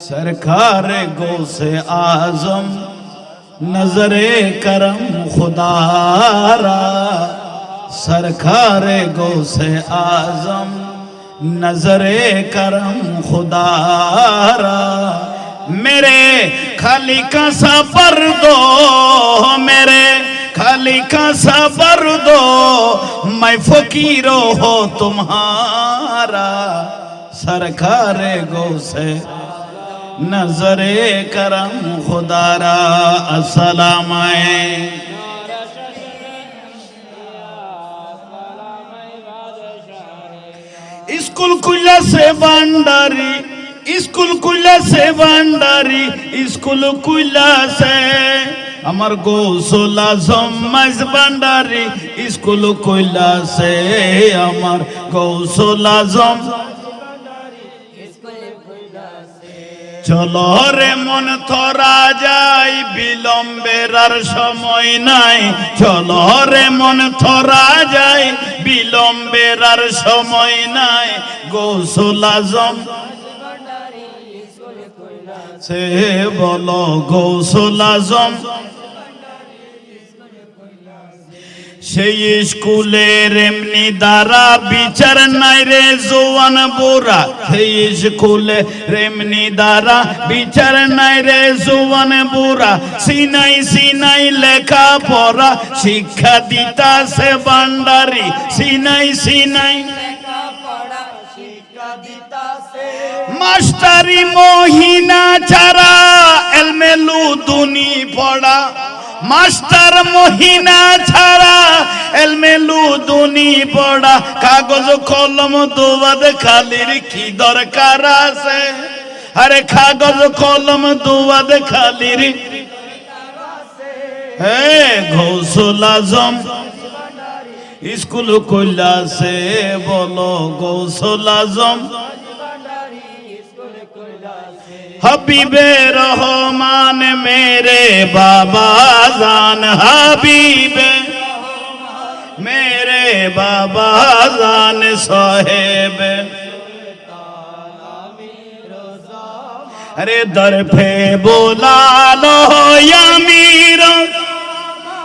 सरकार गौसे आजम नजरे करम खुदारा, सरकार गौसे आजम नजरे करम खुदारा। मेरे खाली का सबर दो, मेरे खाली का सबर दो, मैं फकीर हो तुम्हारा। सरकार गौसे नजरे करम खुदारा। अस्सलाम स्कूल खुला से भंडारी, स्कूल खुला से भंडारी, स्कूल खुला से अमर गौसुल आज़म मज भंडारी, स्कूल खुला से अमर गौसुल आज़म। चलो रे मन थोड़ा जाई बिलम्बेर आर समय নাই, चलो रे मन थोड़ा जाई बिलम्बेर आर समय নাই। गौसुल आज़म से बोलो गौसुल आज़म সেই স্কুলের এমনি দ্বারা বিচার নাই রে জওয়ান বুড়া, সেই স্কুলে এমনি দ্বারা বিচার নাই রে জওয়ান বুড়া। সিনাই সিনাই লেখা পড়া শিক্ষা দিতাছে ভান্ডারি, সিনাই সিনাই লেখা পড়া শিক্ষা দিতাছে মাস্টারি মহিনা ছাড়া এলমে লুদুনি পড়া। মাস্টার মহিনা ছাড়া এলমে লুদুনি পড়া, কাগজ কলম দুবাদ খালির কি দরকার আছে? আরে কাগজ কলম দুবাদ খালির হে গৌসুল আজম স্কুল কইলা সে বলো গৌসুল আজম। हबीबे रहमान मेरे बाबा जान, हबीबे मेरे बाबा जान साहेब। अरे दर पे बोला लो या मीरो,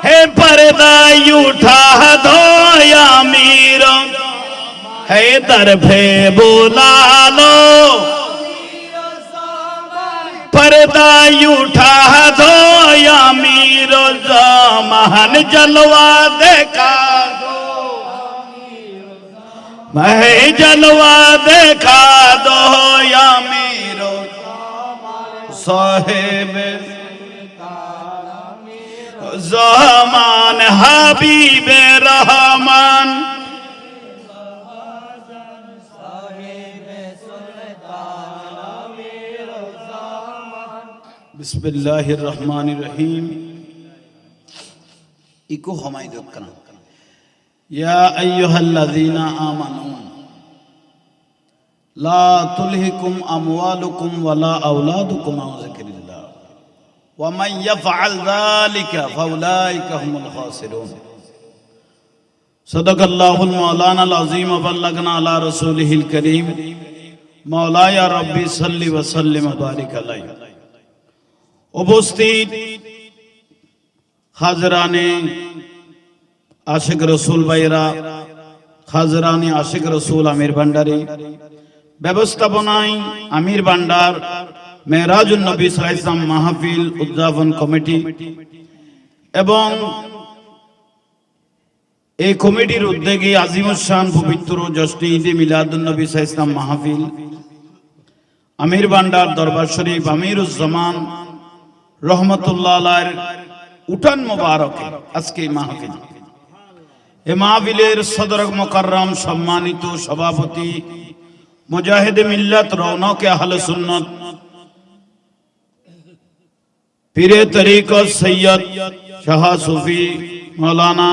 हे पर्दा उठा दो या मीरो, हे दर पे बोला लो पर्दा उठा दो या मीरो जमान जलवा देखा दो, मैं जलवा देखा दो या मीरो साहेब जमान हबीबे रहमान। बिस्मिल्लाहिर्रहमानिर्रहीम। इको हमाई दुक्कना या अय्युहल्लज़ीना आमनू ला तुल्हिकुम अमवालुकुम वला औलादुकुम अन ज़िक्रिल्लाह व मन यफ़अल ज़ालिका फ़उलाइका हुमुल ख़ासिरून। सदक़ल्लाहुल मौलानाल अज़ीम व बल्लगना अला रसूलिहिल करीम। मौलाया रब्बी सल्लि व सल्लिम व बारिक अलैहि। उपस्थित हाजराने आशिक रसूल भाईरा, हाजराने आशिक रसूल आमिर भांडारी, व्यवस्थापनाय आमिर भांडार मेहराजुन नबी साल्लाल्लाहु अलैहि वसल्लम माहफिल उद्যাপন कमिटी এবং এই কমিটির উদ্যোগে আজিমুশ-শান পবিত্র জশ্নে ঈদে মিলাদুন নবী সাল্লাল্লাহু আলাইহি ওয়াসাল্লাম মাহফিল আমির ভান্ডার দরবার শরীফ আমিরুজ জামান रहमतुल्लाह अलैह उठान मुबारक आजके महफिल। ए महफिलेर सदर मुकर्रम सम्मानित सभापति मुजाहिद मिल्लत रौनक आहले सुन्नत पीरे तरीक़त सैयद शाह सूफी मौलाना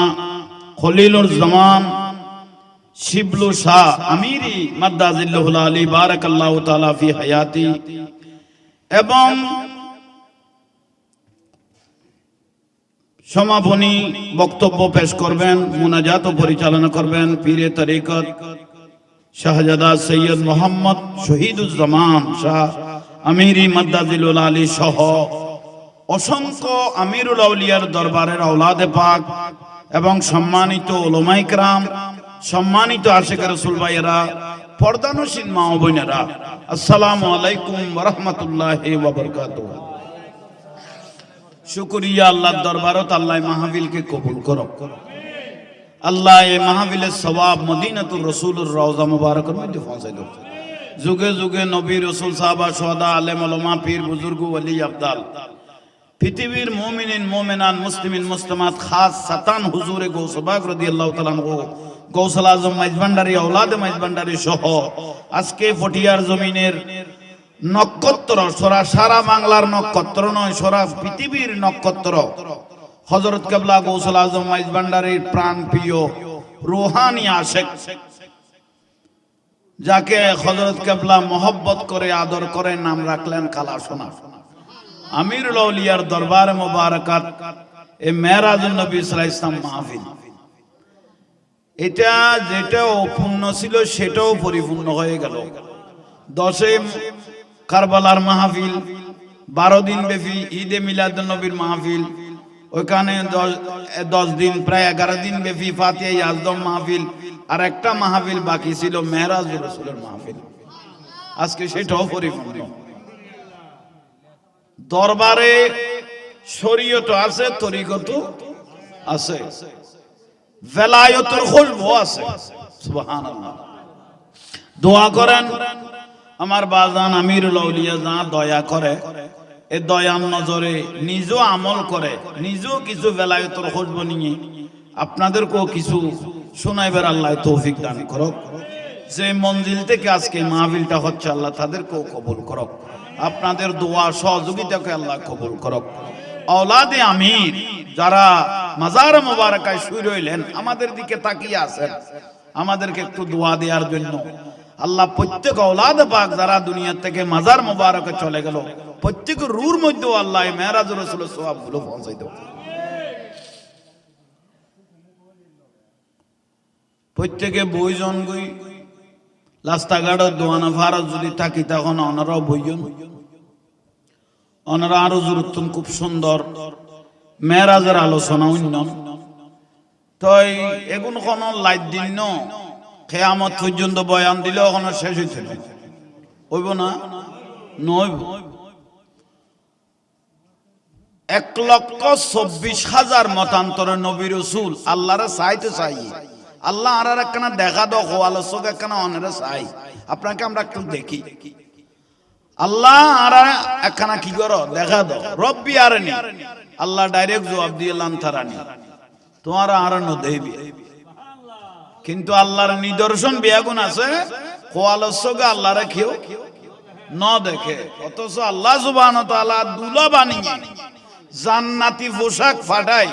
खलीलुर ज़मान शिबलु शाह अमीरी मद्दाजिल्लहुल आली बारकाल्लाहु ताला फी हयाती एवं समापनी बक्तव्य पेश करबेन, मुनाजात परिचालना करबेन पीरे तरीक़त शाहजादा सैयद मोहम्मद शहीदुज़्ज़मान शाह আমিরি মাদ্দাজিলুল আলী সহ অসংখ্য আমিরুল আউলিয়ার দরবারের আওলাদে পাক এবং সম্মানিত উলামায়ে কেরাম, সম্মানিত আশিক রাসূল ভাইয়েরা, পর্দানশীল মা ও বোনেরা, আসসালামু আলাইকুম ওয়া রাহমাতুল্লাহি ওয়া বারাকাতুহু। শুকরিয়া আল্লাহর দরবারত, আল্লাহ মাহফিলকে কবুল করো। আল্লাহ এই মাহফিলের সওয়াব মদিনাতুর রাসূলুর রওজা মুবারকের মধ্যে পৌঁছাই দাও। যুগে যুগে নবী রাসূল সাহাবা শুহাদা আলেম উলামা পীর বুজুর্গ ওলি আবদাল পৃথিবীর মুমিনিন মুমিনাত মুসলিমিন মুসলিমাত খাস সাতান হুজুরে গৌসবাগ রাদিয়াল্লাহু তাআলা আনহু, গৌসুল আজম মাইজভান্ডারী, আওলাদে মাইজভান্ডারী সহ আজকে ফটিয়ার জমিনের নক্ষত্র, সারা বাংলার নক্ষত্র নয়, সারা পৃথিবীর নক্ষত্র হযরত কেবলা গৌসুল আজম মাইজভান্ডারীর প্রাণ প্রিয় রূহানি আশিক, যাকে হযরত কেবলা মহব্বত করে আদর করে নাম রাখলেন কালা সোনা, আমিরুল আউলিয়ার দরবারে মুবারাকাত এই মেরাজুন নবী সাল্লাল্লাহু আলাইহি ওয়াসাল্লাম মাহফিল। এটা যেটা অপূর্ণ ছিল সেটাও পরিপূর্ণ হয়ে গেল। 10 কারবালার মাহফিল, 12 দিন ব্যাপী ঈদে মিলাদুন নবীর মাহফিল, ওইখানে 10 দিন প্রায় 11 দিন ব্যাপী ফাতিহা ইয়াজদম মাহফিল, আর একটা মাহফিল বাকি ছিল মেরাজুর রাসূলের মাহফিল। আজকে সেটাও পরিপূর্ণ। দরবারে শরীয়ত আছে, তরিকত আছে, ভেলায়তের খুশবু আছে। সুবহানাল্লাহ। দোয়া করেন আমার বাজান আমিরুল আউলিয়া যা দয়া করে, এই দয়ার নজরে নিজেও আমল করে, নিজেও কিছু ভেলায়তের খুশবু নিয়ে আপনাদেরকেও কিছু শোনাইবার আল্লাহ তৌফিক দান করুক। যে মঞ্জিল থেকে আজকে মাহফিলটা হচ্ছে আল্লাহ তাদেরকেও কবুল করুক। আপনাদের দোয়া সহযোগিতাকে আল্লাহ কবুল করুক। আওলাদে আমির যারা মাজার মুবারাকায় শুয়ে রইলেন, আমাদের দিকে তাকিয়ে আছেন, আমাদেরকে একটু দোয়া দেওয়ার জন্য। আল্লাহ প্রত্যেক আওলাদ পাক যারা দুনিয়া থেকে মাজার মুবারকে চলে গেল, প্রত্যেক রূর মধ্যেও আল্লাহ মেরাজুর রাসূলের সওয়াবগুলো পৌঁছাই দাও। প্রত্যেকে বইজন গই রাস্তাঘাটের দোয়ানা ফারাজ যদি থাকি তখন ওনারাও বইজন, ওনারা আরো জুরুত্তম খুব সুন্দর মেরাজের আলোচনা উন্নয়ন। তো এগুন কোন লাইট দিন ন কিয়ামত পর্যন্ত বয়ান দিলে ওখানে শেষ হইতে হইব না, নইব। 1,24,000 মতান্তরে নবী রাসূল আল্লাহরে চাইতে চাই, আল্লাহ আর একখানা দেখা দাও, আলোচক একখানা অনেরে চাই, আপনাকে আমরা একটু দেখি। আল্লাহ আর একখানা কি করো দেখা দাও, রব্বি আরনি, আল্লাহ ডাইরেক্ট জবাব দিয়ে লান্তারানি, তোমার আর ন দেবি। কিন্তু আল্লাহর নিদর্শন বিয়াগুন আছে, আলোচকে আল্লাহরে কেউ ন দেখে, অথচ আল্লাহ সুবহানাহু ওয়া তাআলা দুলা বানিয়ে জান্নাতি পোশাক ফাটাই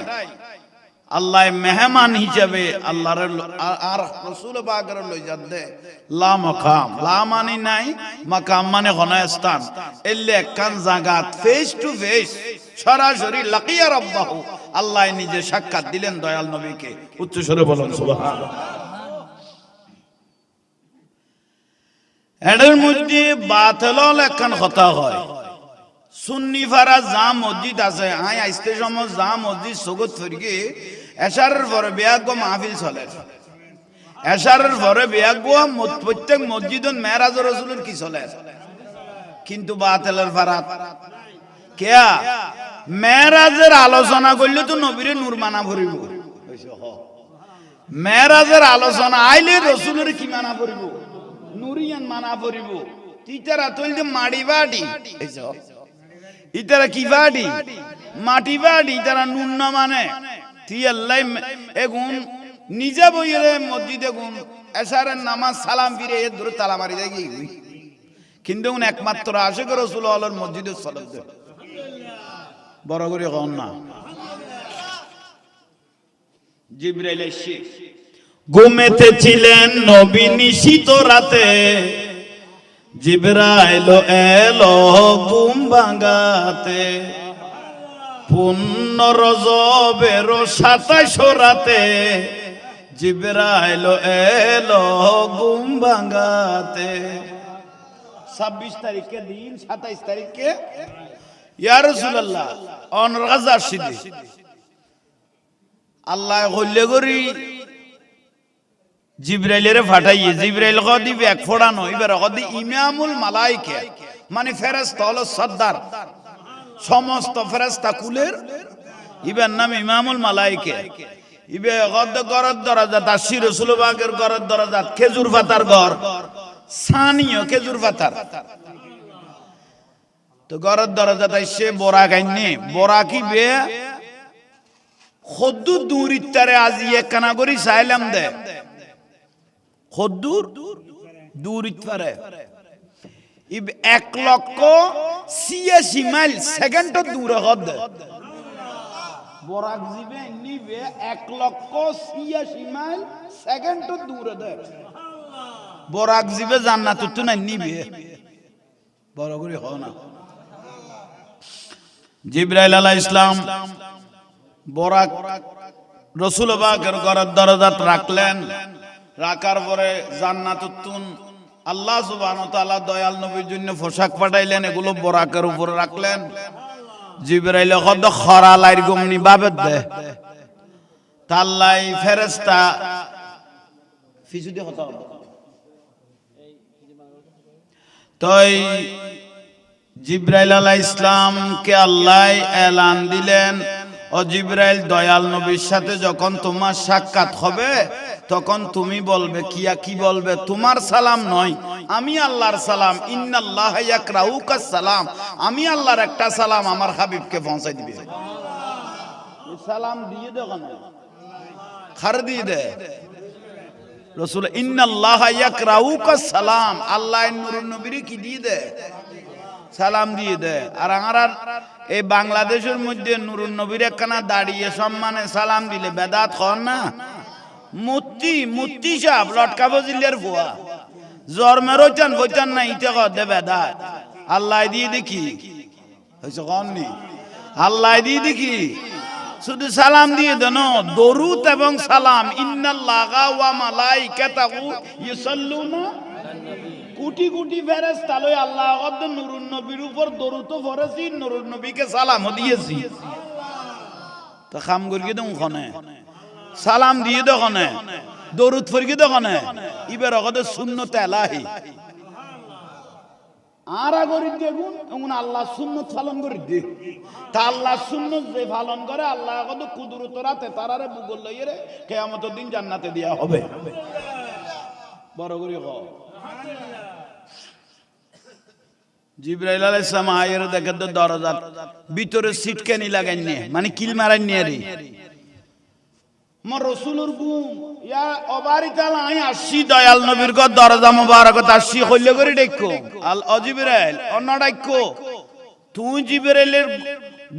আল্লাহ মেহমান হিসেবে আল্লাহর আর রাসূল পাকের লই যাতে লা মাকাম, লা মানে নাই, মাকাম মানে কোন স্থান, এলে একখান জায়গা ফেস টু ফেস সরাসরি লাকিয়া রাব্বাহু, আল্লাহ নিজে সাক্ষাৎ দিলেন দয়াল নবীকে। উচ্চ স্বরে বলুন সুবহানাল্লাহ। এর মধ্যে বাতিল একখান কথা হয়, সুন্নি ফারা যা মসজিদ আছে, আই আইতে সময় যা মসজিদ সগত ফিরগে এশারের পরে বিয়াগ মাহফিল চলে, এশারের পরে বিয়াগ প্রত্যেক মসজিদত মেরাজুর রাসূলের কি চলে, কিন্তু বাতিলের ফারা কেয়া মেরাজের আলোচনা করলে তো নবীরে নূর মানা ভরিব, মেরাজের আলোচনা আইলে রাসূলের কি মানা ভরিব, নুরিয়ান মানা ভরিব। তিতারা তৈল মাড়ি বাড়ি, ইতারা কি বাড়ি মাটি বাড়ি, তারা নুন না মানে তুই আল্লাহ এগুন নিজে বইলে মসজিদে গুন এশারের নামাজ সালাম ফিরে এর ধরে তালা মারি যায় গিয়ে, কিন্তু একমাত্র আশিক রাসূল আল্লাহর মসজিদে সালাম দেয় বড় করে কন না। জিবরাইল এসে ঘুমেতে ছিলেন নবী নিশিত রাতে, জিবরাইল এলো ঘুম ভাঙাতে, পূর্ণ রজবের 27 রাতে, জিবরাইল এলো ঘুম ভাঙাতে। 26 তারিখে দিন 27 তারিখে ইয়া রাসূলুল্লাহ অনর গাজা আসিদি আল্লাহ হইলে করি জিবরাইলের পাঠাইয়ে জিবরাইল কদি এক ফোড়ানো এবার কদি ইমামুল মালায়েকা মানে ফেরেশতা হলো সর্দার সমস্ত ফেরেশতা কুলের ইবার নাম ইমামুল মালায়েকা ইবে গদ গরদ দরজা তাসি রাসূল পাকের গরদ দরজা খেজুর পাতার ঘর সানিও খেজুর পাতার তো গরদ দরজা তাইছে বড়া গাইনে বড়া কি বে খদ্দুর দূরিত্তারে আজি একখানা করি চাইলাম দে খদ্দুর দূরিত্তারে ইব 1,86,000 মাইল সেকেন্ড দূরে হদ বরাক জিবে নিবে 1,86,000 মাইল সেকেন্ড দূরে দে বরাক জিবে জান্নাত তো না নিবে বড় করে হয় না জিবরাইল আলাইহিস সালাম বরাক রাসূল পাকের ঘরের দরজাত রাখলেন রাখার পরে জান্নাতুন আল্লাহ সুবহানাহু ওয়া তাআলা দয়াল নবীর জন্য পোশাক পাঠাইলেন এগুলো বরাকের উপরে রাখলেন জিবরাইল কত খরা লাইর গমনি বাবে দে তাল্লাই ফেরেশতা ফিজুদি কথা তাই জিবরাইল আলাইহিস সালাম কে আল্লাহ এলান দিলেন ও জিবরাইল দয়াল নবীর সাথে যখন তোমার সাক্ষাৎ হবে তখন তুমি বলবে কি বলবে তোমার সালাম নয় আমি আল্লাহর সালাম ইন্নাল্লাহা ইয়াকরাউকা সালাম আমি আল্লাহর একটা সালাম আমার হাবিবকে পৌঁছাই দিবে সালাম দিয়ে দাও না খার দিয়ে দে রাসূল ইন্নাল্লাহা ইয়াকরাউকা সালাম আল্লাহ নূরুন নবীর কি দিয়ে দে সালাম দিয়ে দে আর আমার এই বাংলাদেশের মধ্যে নূরুন নবীর একখানা দাঁড়িয়ে সম্মানে সালাম দিলে বেদাত হন না মুত্তি সাহেব লটকা বজিলের ফুয়া জন্মের বইটান না ইতে দে বেদাত আল্লাহ দিয়ে দেখি হয়েছে কননি আল্লাহ দিয়ে দেখি শুধু সালাম দিয়ে দেন দরুদ এবং সালাম ইন্নাল্লাহা ওয়া মালাইকাতাহু ইউসাল্লুনা কোটি কোটি ফেরেশতা লই আল্লাহ কত নূরুন নবীর উপর দরুদ পড়েছি নূরুন নবীকে সালামও দিয়েছি তো কাম করি দেন ওখানে সালাম দিয়ে দোকানে দরুদ পড়ি দোকানে ইবার কত সুন্নত এলাহি আর আগরি দেখুন এমন আল্লাহ সুন্নত পালন করে দে তা আল্লাহ সুন্নত যে পালন করে আল্লাহ কত কুদরত রাতে তারারে বুগল লইয়ে রে কিয়ামতের দিন জান্নাতে দেয়া হবে বড় করে কও জিবরাইল আলাইহিস সালাম আয়ের দেখে তো দরজা ভিতরে সিটকানি লাগাইনি মানে কিল মারাইনি রে মোর রাসূলুর গুম ইয়া অবারি তাআলা আই আসি দয়াল নবীর গো দরজা মোবারকত আসি কইলে করে দেখো আল জিবরাইল অন্য ডাকো তুই জিবরাইলের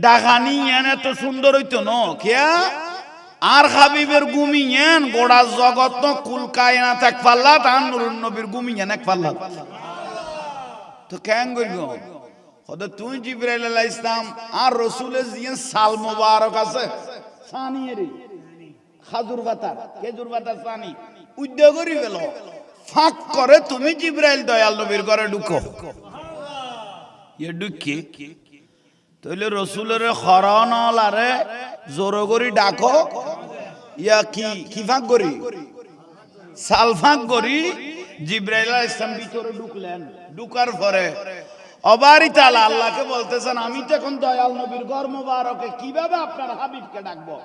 ডাকানি এনে তো সুন্দর হইতো ন কিয়া আর হাবিবের গুমি এন গোড়া জগৎ ন কুল কায়নাত এক পাল্লা তান নূরুন নবীর গুমি এন এক পাল্লা তো কেন কইলো খোদা তুই জিবরাইল আলাইহিস সালাম আর রাসূলের জিন সাল মোবারক আছে সানিয়েরি খাজুর পাতা খেজুর পাতা সানি উদ্যোগ করি গেল ফাঁক করে তুমি জিবরাইল দয়াল নবীর ঘরে ঢুকো ইয়ে ঢুকি তাহলে রাসূলের খরানলারে জোর করি ডাকো ইয়া কি ফাঁক করি সাল ফাঁক করি জিবরাইল আলাইহিস সালাম ভিতরে ঢুকলেন ঢুকার পরে অবারি তাআলা আল্লাহকে বলতেছেন আমি তো এখন দয়াল নবীর ঘর মোবারকে কিভাবে আপনার হাবিবকে ডাকবো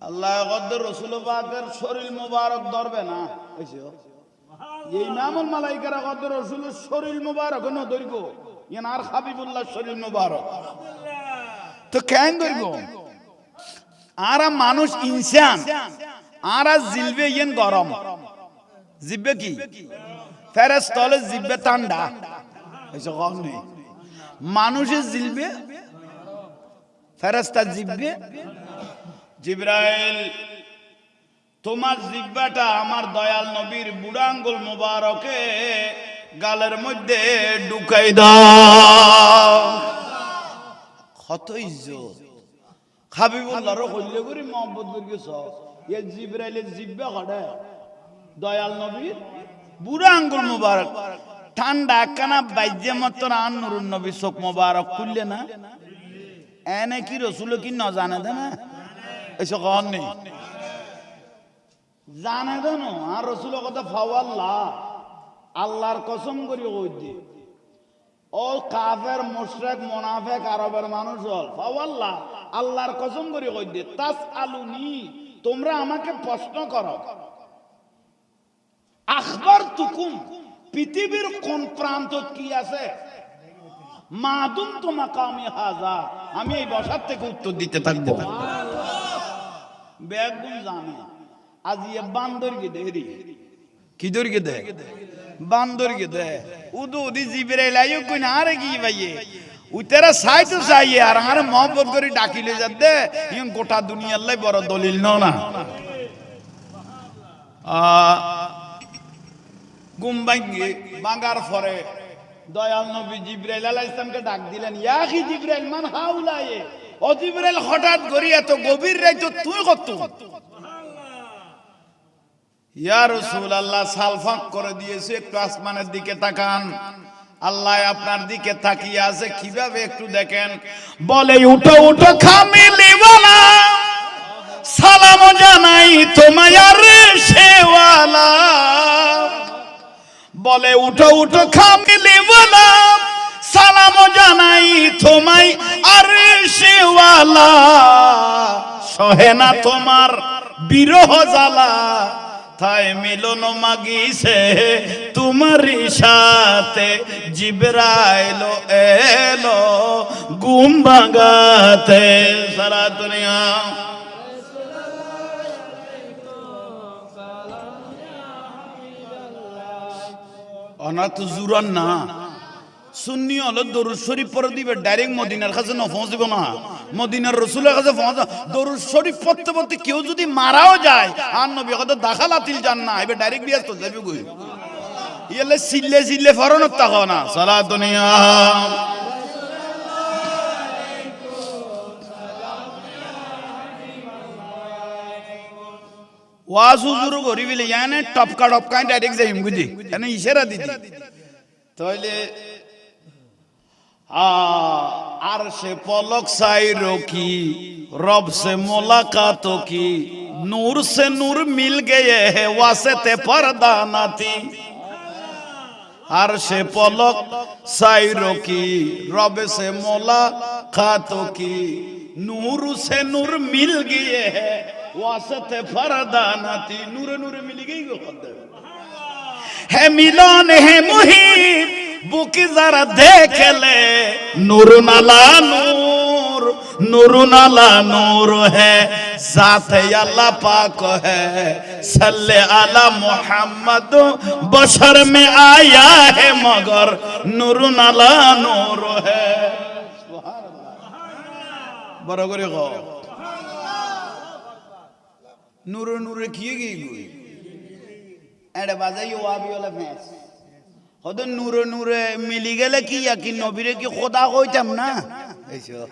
আল্লাহ কদ্দর রাসূল পাকের শরীর মোবারক ধরবে না কইছো এই ইমামুল মালায়েকারা কদ্দর রাসূলের শরীর মোবারক ন ধরবো ইয়ান আর হাবিবুল্লাহ শরীর মোবারক তো কেন ধরবো আর মানুষ ইনসান আর জিলবে ইয়ান গরম জিব্বে কি ফেরেশতা হলে জিব্বে ঠান্ডা কইছো কম নেই মানুষের জিলবে ফেরেশতা জিব্বে জিবরাইল তোমার জিহ্বাটা আমার দয়াল নবীর বুড়া আঙ্গুল মোবারকে গালের মধ্যে ঢুকাই দাও কত ইজ্জত হাবিবুল্লাহর কইলে করি মোহাম্মদ করি গেছ এ জিবরাইলের জিহ্বা কড়ে দয়াল নবীর বুড়া আঙ্গুল মুবারক ঠান্ডা কানা বাইজে মত আন নুরুন নবী চোখ মুবারক খুললে না এনে কি রসুল কি ন জানে দে না এসব কন নেই জানে দেন আর রসুল কথা ফাওয়াল্লাহ আল্লাহর কসম করি কই দি ও কাফের মুশরিক মুনাফিক আরবের মানুষ হল ফাওয়াল্লাহ আল্লাহর কসম করি কই দি তাসআলুনি তোমরা আমাকে প্রশ্ন করো আখবারতুকুম পৃথিবীর কোন প্রান্ত কি আছে মাদুম তো মাকামি হাজা আমি এই বসার থেকে উত্তর দিতে থাকবো বেগুন জানে আজ ইয়ে বান্দর গে দেরি কি দর গে দে বান্দর গে দে উদু দি জিবরাইল আইও কই না আরে কি ভাইয়ে উতেরা সাই তো সাই আর আরে মোহব্বত করে ডাকিলে যাতে ইন গোটা দুনিয়ার লাই বড় দলিল না গুমবাঙ্গে বাঙ্গার পরে দয়াল নবী জিবরাইল আলাইহিস সালামকে ডাক দিলেন ইয়া কি জিবরাইল মান হাউলায়ে ও জিবরাইল হঠাৎ করে এত গভীর রাত তুই কত ইয়া রাসূলুল্লাহ সালফাক করে দিয়েছে একটু আসমানের দিকে তাকান আল্লাহ আপনার দিকে তাকিয়ে আছে কিভাবে একটু দেখেন বলে উঠো উঠো খামিলিওয়ালা সালাম জানাই তোমায় আরশেওয়ালা বলে উঠো উঠো খামিলিওয়ালা সালাম জানাই তোমায় আরশেওয়ালা সহে না তোমার বিরহ জ্বালা তাই মিলন মাগিছে তোমারই সাথে জিবরাইল এলো ঘুম ভাঙাতে সারা দুনিয়া অনাথ জুরান না সুন্নি হলো দরুদ শরীফ পড়ে দিবে ডাইরেক্ট মদিনার কাছে না পৌঁছবে না মদিনার রাসূলের কাছে পৌঁছা দরুদ শরীফ পড়তে পড়তে কেউ যদি মারাও যায় আর নবী কথা দাখালাতিল জান্নাহ এবে ডাইরেক্ট বিয়াস তো যাবে কই ইয়েলে সিল্লে সিল্লে ফরনত তাকো না সালাত দুনিয়া ওয়াজ হুজুর গরিবিলে ইয়ানে টপকা টপকা ডাইরেক্ট যাইম বুঝি এনে ইশারা দিদি তাইলে আর সে পলক সাইরো কি রব সে मुलाकात की नूर से नूर मिल गए है वास्ते पर्दा ना थी আর সে পলক সাইরো কি রব সে मुलाकात की नूर से नूर मिल गए है वास्ते पर्दा ना थी नूर नूर मिल गई गो है मिलन है मुहिब बुकी जरा देख ले नूर नाला नूर नूर नाला नूर है जात अल्लाह पाक है सल्ले अला मोहम्मद बशर में आया है मगर नूर नाला नूर है सुभान अल्लाह बड़ा करे गो नूर नूर किए गई गई एडे बाजाई वाबी वाला फैस खुद नूरे नूरे मिली गले की या कि नबीरे की खुदा कोईतम ना ऐसे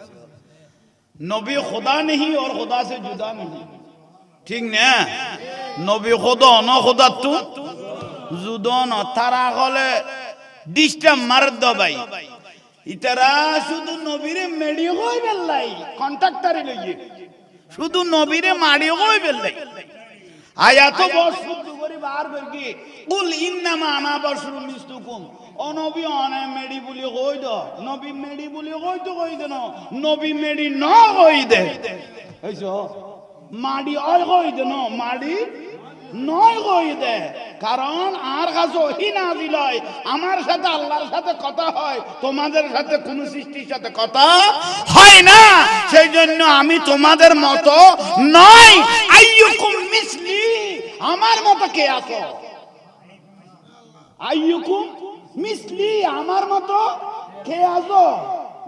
नबी खुदा नहीं और खुदा से जुदा नहीं ठीक ना नबी खुदा ना खुदा तू जुदा ना तारा गले डिस्टर्ब मर्द दो भाई इतरा शुद्ध नबीरे मेडियो कोई बेल्लाई कॉन्ट्रैक्टर लोगे शुद्ध नबीरे माडियो कोई बेल्लाई आया तो बहुत शुद्ध करी बाहर करके कुल इन्नमा आना बशरुम मिस्तुकुम ओ नबी आने मेडी बोली कोई दो नबी मेडी बोली कोई दे ना नबी मेडी ना कोई दे ऐसो माडी और कोई दे ना माडी নয় কই দে কারণ আর কাছে ওহী নাযিল হয় আমার সাথে আল্লাহর সাথে কথা হয় তোমাদের সাথে কোন সৃষ্টির সাথে কথা হয় না সেইজন্য আমি তোমাদের মতো নয় আইয়ুকুম মিসলি আমার মতো কে আছো আইয়ুকুম মিসলি আমার মতো কে আছো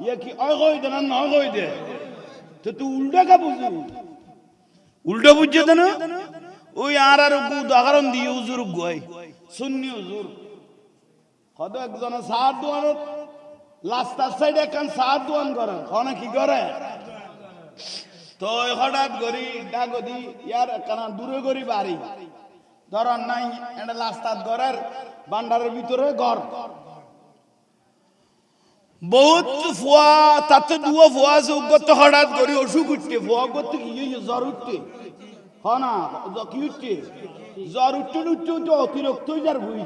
ইয়া কি ওই কই দে না নয় কই দে তো তুই উল্টা কা বুঝু উল্টা বুঝছ না ওই আর উদাহরণ দিয়ে হুজুর গই সুন্নি হুজুর কত একজন সাত দোয়ানত লাস্টার সাইডে একখান সাত দোয়ান করে ওখানে কি করে তো হঠাৎ করি ডাকদি ইয়ার একখানা দূরে করি বাড়ি ধরন নাই এটা লাস্তার ঘরের ভান্ডারের ভিতরে ঘর বহুত ফুয়া তাতে দুয়া ফুয়া আছে উগত হঠাৎ করে অসুখ উঠতে ফুয়া করতে কি জ্বর উঠতে হনা কি উঠতে জ্বর উঠতে উঠতে উঠতে অতিরিক্ত যার ভুই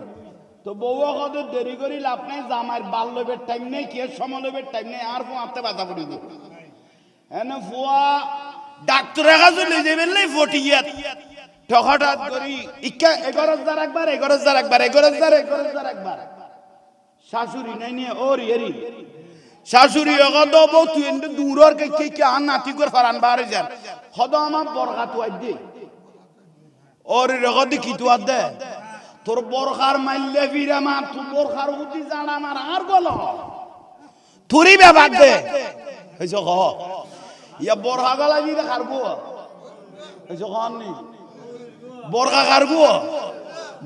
তো বউ কত দেরি করি লাভ নাই জামার বাল লবের টাইম নেই কি সমলবের টাইম নেই আর ফোয়াতে বাধা পড়ি দে এনে ফুয়া ডাক্তারের কাছে নিয়ে যাবেন নাই ফটিয়াত হঠাৎ করি ইকা 11,000 একবার 11,000 একবার 11,000 একবার শাশুড়ি নাই নিয়ে ওরি এরি শাশুড়ি অগদ বউ তুই এন্ড দূরর কে কে আন নাতি করে ফারান বারে যান খদ আমার বরখা তুই দে ওরি রগদ কি তুই দে তোর বরখার মাইলে ফিরা মা তুই বরখার উতি জানা মার আর গল তুরি বাবা দে হইছো ক ইয়া বরখা গলা দি খারবো হইছো কননি বরখা খারবো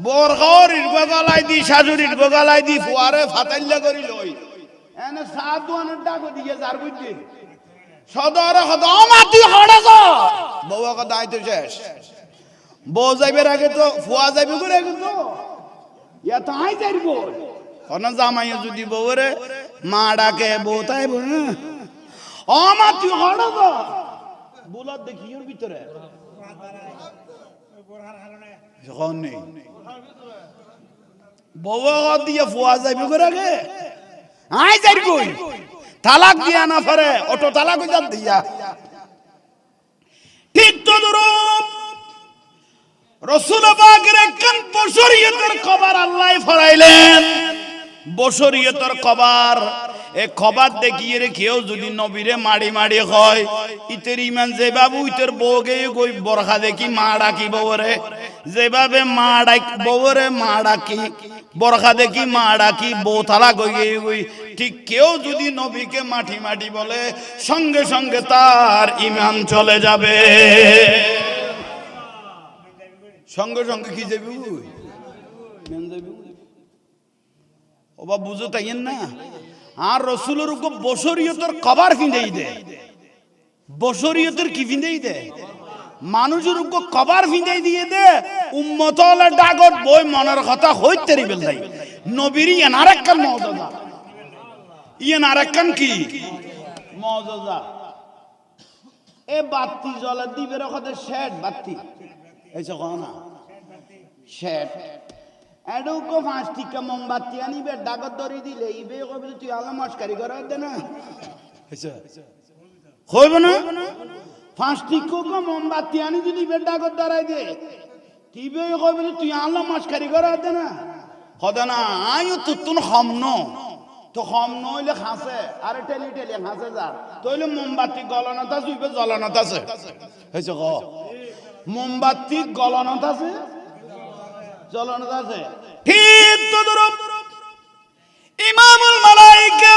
বরখার গলায় দি শাশুড়ির গলায় দি ফুয়ারে ফাতাইল্লা করি লই এনে সাদওয়ানের ডাক দিয়ে যার বুঝছি সদরে খদমা তুই হড়াছ বউয়া কথা আইতো শেষ বউ যাইবার আগে তো ফুয়া যাইবে করে আগে তো ইয়া তো আই যাইব কোন জামাই যদি বউরে মা ডাকে বউ তাইব ও মা তুই হড়াছ বুলাত দেখি ওর ভিতরে যখন নেই বউয়া দিয়ে ফুয়া যাইবে করে আগে আই যাই কই তালাক দিয়া না পারে অটো তালাক হইয়া দিয়া ঠিক তো দরুদ রাসূল পাকের একখান বশরিয়তের খবর আল্লাহ ফরাইলেন বশরিয়তের খবর এ খবর দেখিয়ে রে কেউ যদি নবীরে মাড়ি মাড়ি হয় ইতের ইমান যে বাবু ইতের বউকে কই বরখা দেখি মা ডাকি বউরে যেভাবে মা ডাক বউরে মা ডাকি বরখা দেখি মা ডাকি বউ তালাক হয়ে গই ঠিক কেউ যদি নবীকে মাটি মাটি বলে সঙ্গে সঙ্গে তার ইমান চলে যাবে সঙ্গে সঙ্গে কি যাবি ওবা বুঝো তাইয়েন না আর রসুলের উপর বশরিয়তের কবার ফিন্দেই দে বশরিয়তের কি ফিন্দেই দে মানুষের উপর কবার ফিন্দেই দিয়ে দে উম্মত হলে ডাগত বই মনের কথা হইতে রিবেল নাই নবীর ইয়ান আরেকখান মওজাজা ইয়ান আরেকখান কি মওজাজা এ বাতি জ্বলা দিবের কথা শেড বাতি এইসব না শেড এডুকো 5 টিকা মোমবাতি আনিবে ডাগত ধরি দিলে ইবে কবে তুই আল্লাহ মস্কারি করে দে না হইব না 5 টিকা মোমবাতি আনি যদি বে ডাগত ধরাই দে ইবে কবে তুই আল্লাহ মস্কারি করে দে না হদা না আয়ু তুতুন খমন তো খমন হইলে খাসে আরে টেলি টেলি খাসে যা তইলে মোমবাতি গলনতা জুইবে জ্বলনতা আছে হইছে ক মোমবাতি গলনতা আছে জ্বলনতা আছে ঠিক তো দরুদ ইমামুল মালায়েকা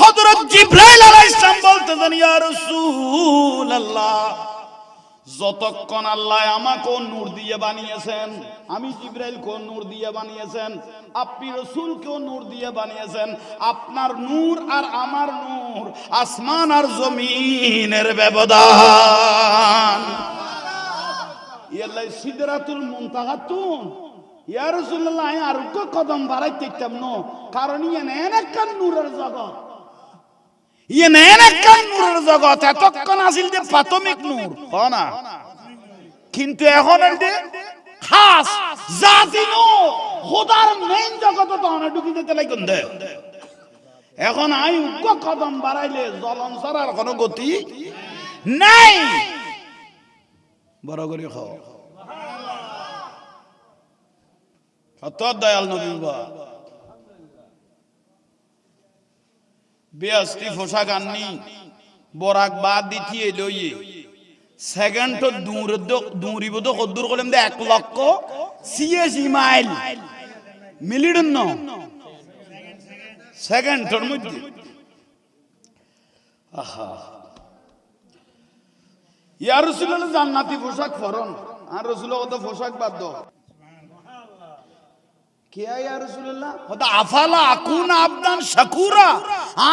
হযরত জিবরাইল আলাইহিস সালাম বলতেন ইয়া রাসূলুল্লাহ যতক্ষণ আল্লাহ আমাকে নূর দিয়ে বানিয়েছেন আমি জিবরাইল কোন নূর দিয়ে বানিয়েছেন আপনি রাসূলকেও নূর দিয়ে বানিয়েছেন আপনার নূর আর আমার নূর আসমান আর জমিনের ব্যবধান ইয়াল্লাহ সিদরাতুল মুনতাহাতুন ইয়া রাসূলুল্লাহ আমি আর কদম বাড়াইতে চাইতাম না কারণ এনেকান নূরের জগৎ এনেকান নূরের জগৎ এতক্ষণ আসিল যে প্রাথমিক নূর না কিন্তু এখন এতে খাস জাতি নূর খোদার মেইন জগৎ তো অনেক ঢুকি যেতে লাগুন দে এখন আই কদম বাড়াইলে জ্বলন ছাড়ার কোনো গতি নাই বড় করে খাও কত দয়াল নবী বেয়াস্তি পোশাক আননি বরাক বাদ দিতিয়ে লইয়ে সেকেন্ড দূরিব তো কদ্দুর করলাম 1,86,000 মাইল মিলিডন ন সেকেন্ডের মধ্যে আহা ইয়া রাসূলুল্লাহ জান্নাতি পোশাক পরন আর রাসূলের কত পোশাক বাদ দাও কিয়া ইয়া রাসূলুল্লাহ ওদা আফালা আকুনা আবদান শাকুরা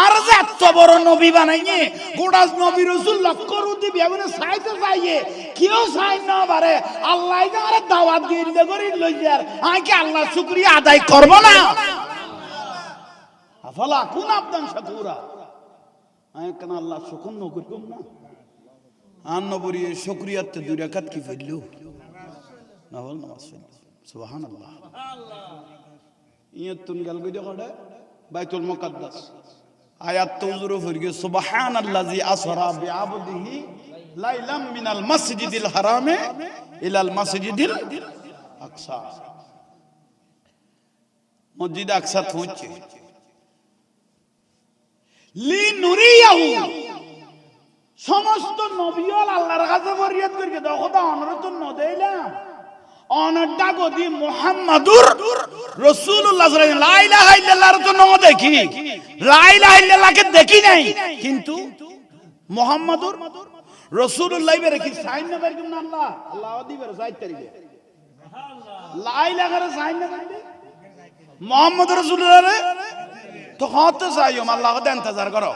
আর যে এত বড় নবী বানাইয়ে গোটা নবী রাসূল লক্কর উদি বিয়াবনে চাইতে চাইয়ে কেউ চাই না পারে আল্লাহ যারে দাওয়াত দিয়ে দিলে করি লইয়ার আই কি আল্লাহ শুকরিয়া আদায় করব না আফালা আকুনা আবদান শাকুরা আই কেন আল্লাহ শুকর ন করব না আন নবরী শুকরিয়াতে দুই রাকাত কি ফেললো না বল নামাজ ফেললো সুবহানাল্লাহ ইয়তুন গাল গইদে কড়ে বাইতুল মুকাদ্দাস আয়াত তৌজুরু ফরগে সুবহানাল্লাযী আসরা বিআবদিহি লাইলাম মিনাল মাসজিদিল হারামে ইলাল মাসজিদিল আকসা মসজিদ আকসা পৌঁছে লি নুরিয়াহু সমস্ত নবীল আল্লাহর কাছে ফরিয়াদ করিকে দেখো তো অনুরোধ ন দেইলাম অনডা গদি মুহাম্মাদুর রাসূলুল্লাহ সাল্লাল্লাহু আলাইহি ওয়াসাল্লাম লা ইলাহা ইল্লাল্লাহর তো নাম দেখি লা ইলাহা ইল্লাল্লাহকে দেখি নাই কিন্তু মুহাম্মাদুর রাসূলুল্লাহ বেরে কি সাইন না বের না আল্লাহ আল্লাহ দিবের সাইন তারিখে লা ইলাহা রে সাইন না বাইরে মুহাম্মাদুর রাসূলুল্লাহ রে তো কত চাইও আল্লাহকে দেন ইন্তজার করো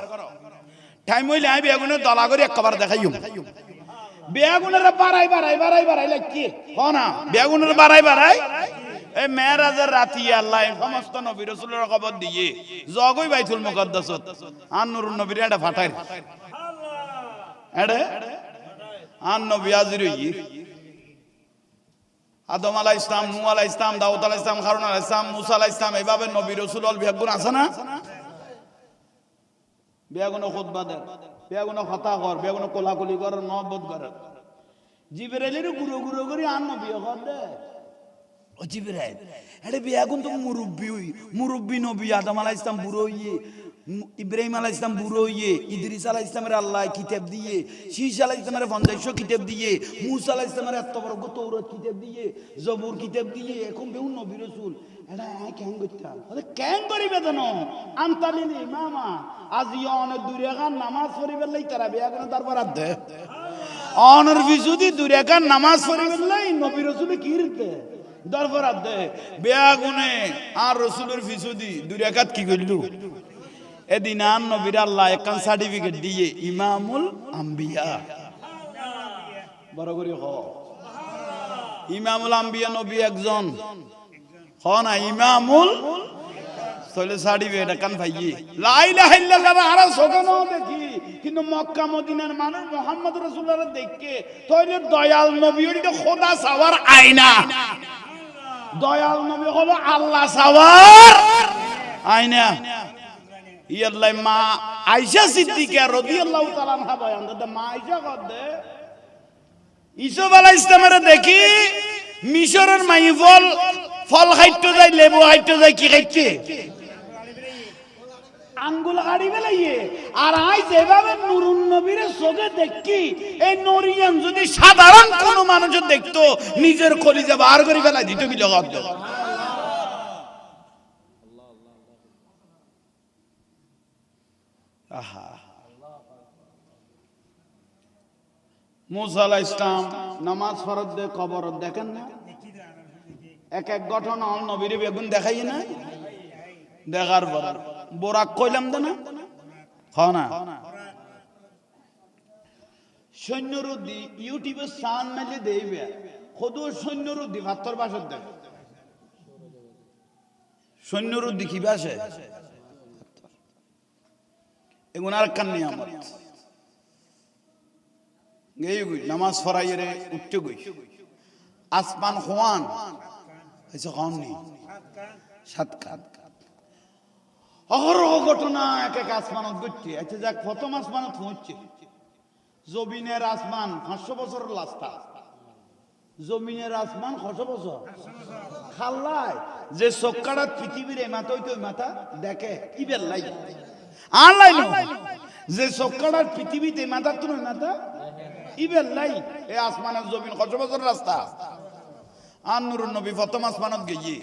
টাইম হইলে আই বেগুনে দলা করে একবার দেখাইও বেগুনের বাড়াই লাগছে না বেগুনের বাড়াই এই মেরাজের রাতি আল্লাহ সমস্ত নবী রাসূলের খবর দিয়ে জগই বাইতুল মুকাদ্দাসত আন নূরুন নবীর এটা ফাটাই এড়ে আন নবী হাজির হই আদম আলাইহিস সালাম নূহ আলাইহিস সালাম দাউদ আলাইহিস সালাম হারুন আলাইহিস সালাম মুসা আলাইহিস সালাম এইভাবে নবী রাসূল বিয়াগুন আছে না বেগুন খুতবা দেন বেগুন কথা কর বেগুন কোলাকুলি কর নবত কর জিবরাইলের গুরু গুরু করে আন নবী কর দে ও জিবরাইল এডে বেগুন তো মুরব্বি নবী আদম আলাইহিস সালাম বুড়ো হইয়ে ইব্রাহিম আলাইহিস সালাম বুড়ো হইয়ে ইদ্রিস আলাইহিস সালামের আল্লাহ কিতাব দিয়ে শীশ আলাইহিস সালামের 50 কিতাব দিয়ে মূসা আলাইহিস সালামের এত বড় তৌরাত কিতাব দিয়ে জবুর কিতাব দিয়ে এখন বেগুন নবী রাসূল এটা কেন করতাম আরে কেন করিবে জানো আনতালিল ইমামা আজি অনেক দূরে গান নামাজ পড়িবে লাই তারা বেগুন তারপর আদে অনর বিজুদি দূরে গান নামাজ পড়িবে লাই নবী রাসূল কি রতে দরবার আদে বেগুনে আর রাসূলের বিজুদি দূরে কাত কি কইলু এদিন আন নবীর আল্লাহ একখান সার্টিফিকেট দিয়ে ইমামুল আম্বিয়া বড় করে হ ইমামুল আম্বিয়া নবী একজন হ না ইমামুল সলে সার্টিফিকেট একখান পাইয়ে লা ইলাহা ইল্লাল্লাহ আর সোগান দেখি কিন্তু মক্কা মদিনার মানুষ মুহাম্মদ রাসূলুল্লাহ দেখকে তইলে দয়াল নবী ওইটা খোদা সাওয়ার আয়না দয়াল নবী হলো আল্লাহ সাওয়ার আয়না ইয়াল্লাহ মা আয়েশা সিদ্দিকা রাদিয়াল্লাহু তাআলা আনহা বয়ান দে মা আয়েশা কদে ইসুফ আলাইহিস সালামের দেখি মিশরের মাই ফল খাইতে যায় লেবু খাইতে যায় কি খাইতে আঙ্গুল গাড়ি বেলাইয়ে আর আই যেভাবে নুরুন নবীর চোখে দেখি এই নরিয়ান যদি সাধারণ কোন মানুষ দেখতো নিজের কলিজা বার করে ফেলাই দিত বিলগত আহা মুসা আলাইহিস সালাম নামাজ ফরজ দে কবর দেখেন না এক এক ঘটনা নবীর বেগুন দেখাই না দেখার পর বোরাক কইলাম না না সৈন্যরুদ্ধি ইউটিউবে সান মেলে দেইবে খোদু সৈন্যরুদ্ধি ভাতর বাসর দেয় সৈন্যরুদ্ধি কি বাসে এগুন আর কান নিয়ামত গেই গই নামাজ ফরাইরে উঠতে গই আসমান খোয়ান এসে খান নি সাত কাত অহরহ ঘটনা এক এক আসমানত ঘটছে আচ্ছা যাক প্রথম আসমানত হচ্ছে জমিনের আসমান 500 বছরের রাস্তা জমিনের আসমান 500 বছর খাল্লাই যে সক্কাটা পৃথিবীর এই মাথা ওই মাথা দেখে কি বেল লাই আনলাই না যে সক্কাটার পৃথিবীতে মাথা তো মাথা ইবেল লাই এই আসমানের জমিন 500 বছরের রাস্তা আর নূরুন নবী প্রথম আসমানত গিয়ে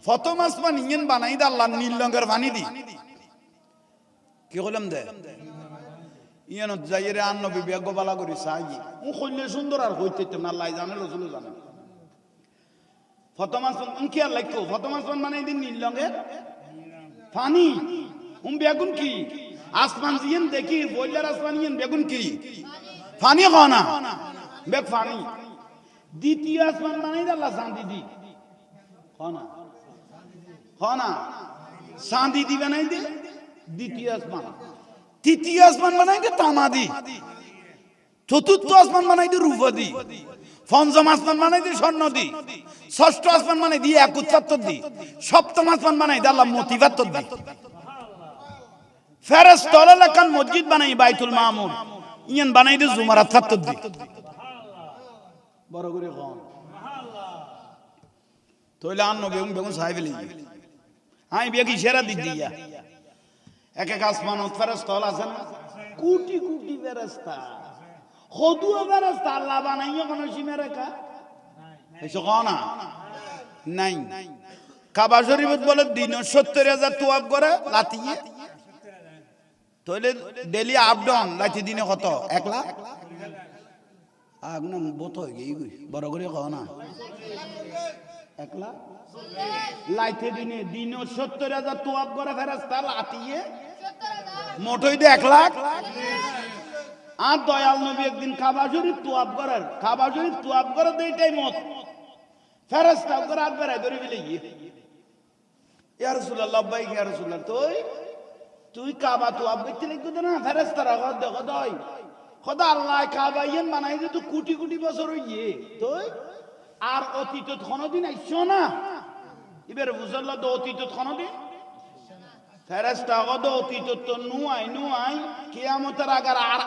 প্রথম আসমান ইঞ্জিন বানাই দা আল্লাহ নীল রঙের পানি দি কি কইলাম দে ইয়ান যাইরে আন নবী বেগ বালা করি চাই ও কইলে সুন্দর আর হইতে না আল্লাহ জানে রাসূল জানে প্রথম আসমান কি আর লাইকো প্রথম আসমান মানে দিন নীল রঙের পানি বেগুন কি আসমান জিয়েন দেখি বইলার আসমান ইয়েন বেগুন কি পানি খানা বেগ পানি দ্বিতীয় আসমান বানাই আল্লাহ চাঁদি দি খানা খানা চাঁদি দি বানাই দে দ্বিতীয় আসমান তৃতীয় আসমান বানাই দে তামা দি চতুর্থ আসমান বানাই দে রূপা দি পঞ্চম আসমান বানাই দে স্বর্ণ দি ষষ্ঠ আসমান বানাই দি একুত্তর দি সপ্তম আসমান বানাই দে আল্লাহ মতিবাত্তর দি ফেরেশতা লাকান মসজিদ বানাই বাইতুল মামুর ইয়ান বানাই দে জুমারাত ৭৭ দি বড় করে কোন তোইলা আন্ন বেগুন সাহেবলি আই বেগি সেরা দি দিয়া এক এক আসমান ফেরেশতা আছে না কোটি কোটি ফেরেশতা খদুয়া ফেরেশতা আল্লাহ বানাইয়া কোন সীমা রেখা এসো কোনা নাই কাবা শরীফত বলে দিন ৭০,০০০ তোয়াব করে লাতিয়ে তোইলে ডেলি আপ ডাউন লাইতে দিনে কত ১ লাখ আগুন বত হয়ে গই বড় করে কও না 1 লাখ লাইতে দিনে ৭০,০০০ তোয়াব করে ফেরেশতা লাতিয়ে মোটই দে 1 লাখ আর দয়াল নবী একদিন কাবা শরীফ তোয়াব করার কাবা শরীফ তোয়াব করে দেই টাইমত ফেরেশতা করে হাত বেরাই ধরে বিলে গিয়ে ইয়া রাসূলুল্লাহ ভাই ইয়া রাসূলুল্লাহ তুই কাবা তোয়াব করতে লাগতো না ফেরেশতারা কর দেখো দই খোদা আল্লাহ কাবা ইয়ান বানাই দে তো কোটি কোটি বছর হইয়ে তুই আর অতীতত কোনদিন আইছো না এবার বুঝলা তো অতীতত কোনদিন ফেরেশতা কত অতীতত তো নুয়াই কিয়ামতের আগার আর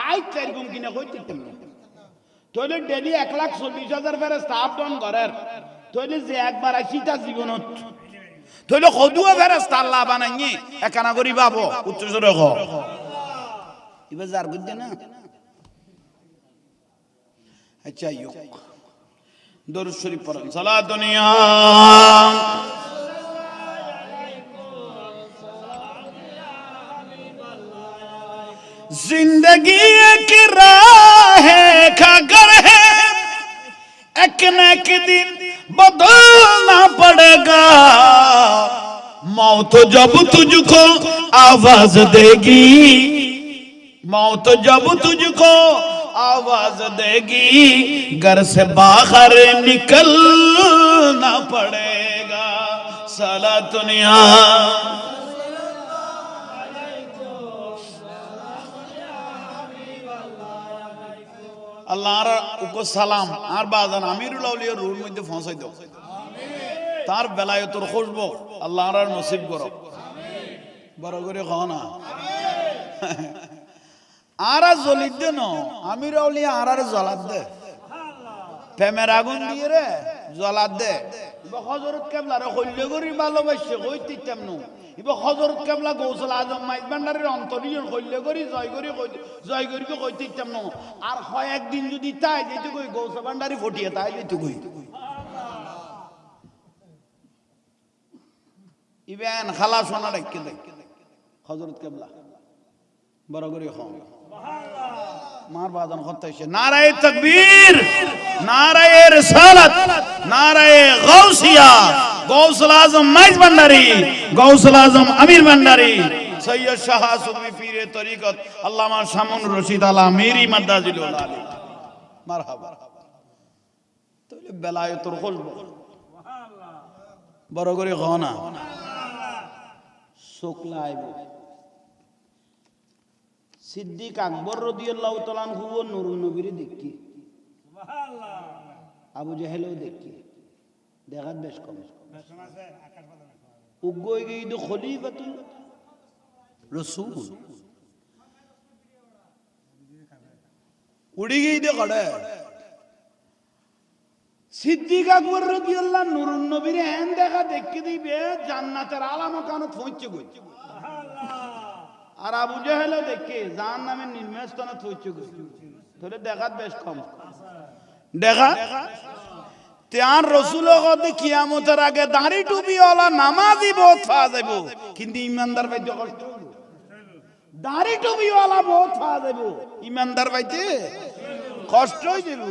আই চার গুণ কিনে কইতে না তোলে ডেলি ১,৪০,০০০ ফেরেশতা আপ ডাউন করার তোলে যে একবার আইছিটা জীবনত তোলে খদুয়া ফেরেশতা আল্লাহ বানাইনি একানা করি বাবু উচ্চস্বরে ক এবার যার বুঝতে না আচ্ছা ইউক দরুদ শরীফ পড়েন সালাতুন ইয়া जिंदगी एक राह का घर है एक न एक दिन बदलना पड़ेगा मौत जब तुझको आवाज देगी मौत जब तुझको आवाज देगी घर से बाहर निकलना पड़ेगा सलातुन या আল্লাহর উপর সালাম আর বাজান আমিরুল আউলিয়ার রুর মধ্যে পৌঁছাই দাও তার বেলায়েতর খুশবু আল্লাহর নসিব করো বড় করে কও না আর জ্বলিত দে ন আমির আউলিয়া আর জ্বলাত দে প্রেমের আগুন দিয়ে রে জ্বলাত দে হযরত কেবলারে কইলে করি ভালোবাসে কইতে তেমন ইবা হযরত কেবলা গৌসুল আজম মাইজ ভান্ডারের অন্তরীয় কইলে করি জয় করি কইতে তেমন আর হয় একদিন যদি তাই যেতে কই গৌসুল ভান্ডারি ফটিয়ে তাই যেতে কই ইবেন খালা সোনা রাখকে দেখ হযরত কেবলা বড় করে খাও মার বাজান হতাইছে নারায়ে তাকবীর নারায়ে রিসালাত নারায়ে গাউসিয়া গৌসুল আজম মাইজ ভান্ডারী গৌসুল আজম আমির ভান্ডারী সৈয়দ শাহ সুফি পীরে তরিকত আল্লামা শামুন রশিদ আলা আমিরি মাদ্দাজিল আলী মারহাবা তাহলে বেলায়েতর খুশবু বড় করে খাও না শুকলা আইব সিদ্দিক আকবর রাদিয়াল্লাহু তাআলা আনহু নূরুন নবীর দেখি সুবহানাল্লাহ আবু জাহেলও দেখি দেখাত বেশ কম উগই গই দো খলিফাতুল রাসূল উড়ি গই দে কড়ে সিদ্দিক আকবর রাদিয়াল্লাহু নূরুন নবীর এন দেখা দেখি দিবে জান্নাতের আলামত কানো পৌঁছে গই আর আবু জাহেলও দেখে জাহান্নামের নির্মস্থানে পৌঁছে গই তাহলে দেখাত বেশ কম দেখা তার রাসূল কত কিয়ামতের আগে দাড়ি টুপি ওয়ালা নামাজি বহুত পাওয়া যাইব কিন্তু ইমানদার পাইতে কষ্ট হইব দাড়ি টুপি ওয়ালা বহুত পাওয়া যাইব ইমানদার পাইতে কষ্ট হই যাইব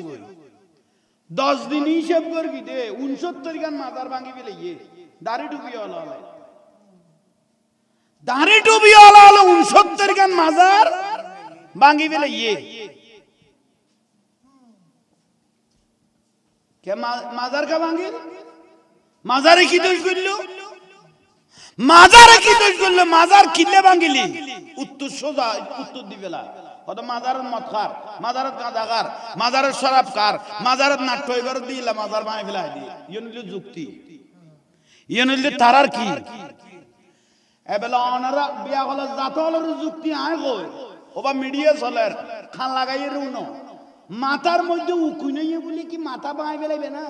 10 দিন হিসেব করবি দে 69 গান মাজার ভাঙি ফেলে দাড়ি টুপি হলো দাড়ি টুপি হলো 69 গান মাজার ভাঙি ফেলে কে মাজার কা ভাঙি মাজারে কি দোষ করলো মাজারে কি দোষ করলো মাজার কিলে ভাঙিলি উত্তর সোজা উত্তর দিবেলা কত মাজারের মদ খার মাজারের গাঁজা খার মাজারের শরাব খার মাজারের নাট্য এবার দিলা মাজার ভাঙি ফেলাই দি ইয়ে নিলে যুক্তি ইয়ে নিলে তারার কি এবেলা অনারা বিয়া হলে জাত হলের যুক্তি আয় কই ওবা মিডিয়া চলের খান লাগাইয়ে রুন মাথার মধ্যে উকুই নাই বলি কি মাথা ভাঙি ফেলাইবে না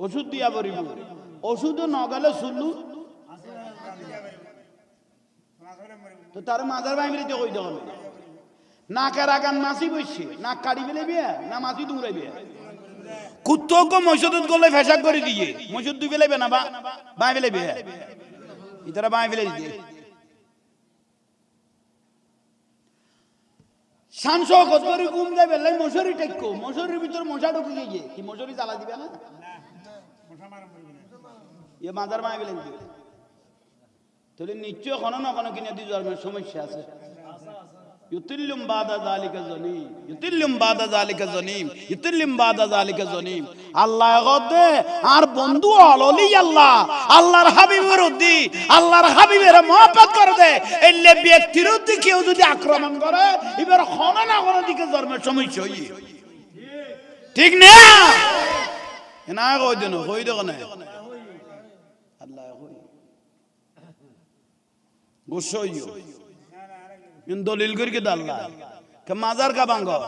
ওষুধ দিয়া পড়িব ওষুধ নগেলে শুনলু তো তার মাজার ভাঙি ফেলাইতে কই দেবে নাকের আগান মাছি বসছে নাক কাটি ফেলে বিয়া না মাছি দৌড়াইবে কুত্তক মসজিদত গলে ফেসাক করে দিয়ে মসজিদ দুই ফেলাইবে না ভাঙি ফেলাইবে ইতারা ভাঙি ফেলাই দিয়ে শামস কত করে ঘুম যাবে লাই মশারি টেকো মশারির ভিতর মশা ঢুকে গিয়ে কি মশারি জ্বালা দিবে না এ মাজার ভাঙি ফেলাই দিবে তাহলে নিশ্চয় কোনো না কোনো কিনে দিয়ে জন্মের সমস্যা আছে ইউতিল্লুম বাদা যালিকা জানিম ইউতিল্লুম বাদা যালিকা জানিম ইউতিল্লুম বাদা যালিকা জানিম আল্লাহ গদে আর বন্ধু অললি আল্লাহ আল্লাহর হাবিবের উদ্দি আল্লাহর হাবিবের মহব্বত করে দে এলে ব্যক্তির উদ্দি কেউ যদি আক্রমণ করে এবার খনা না করে দিকে জন্মের সমস্যা হই ঠিক না না কই দেন কই দেখো না আল্লাহ কই গোসইও ইন দলিল করি কে আল্লাহ কে মাজার কা ভাঙো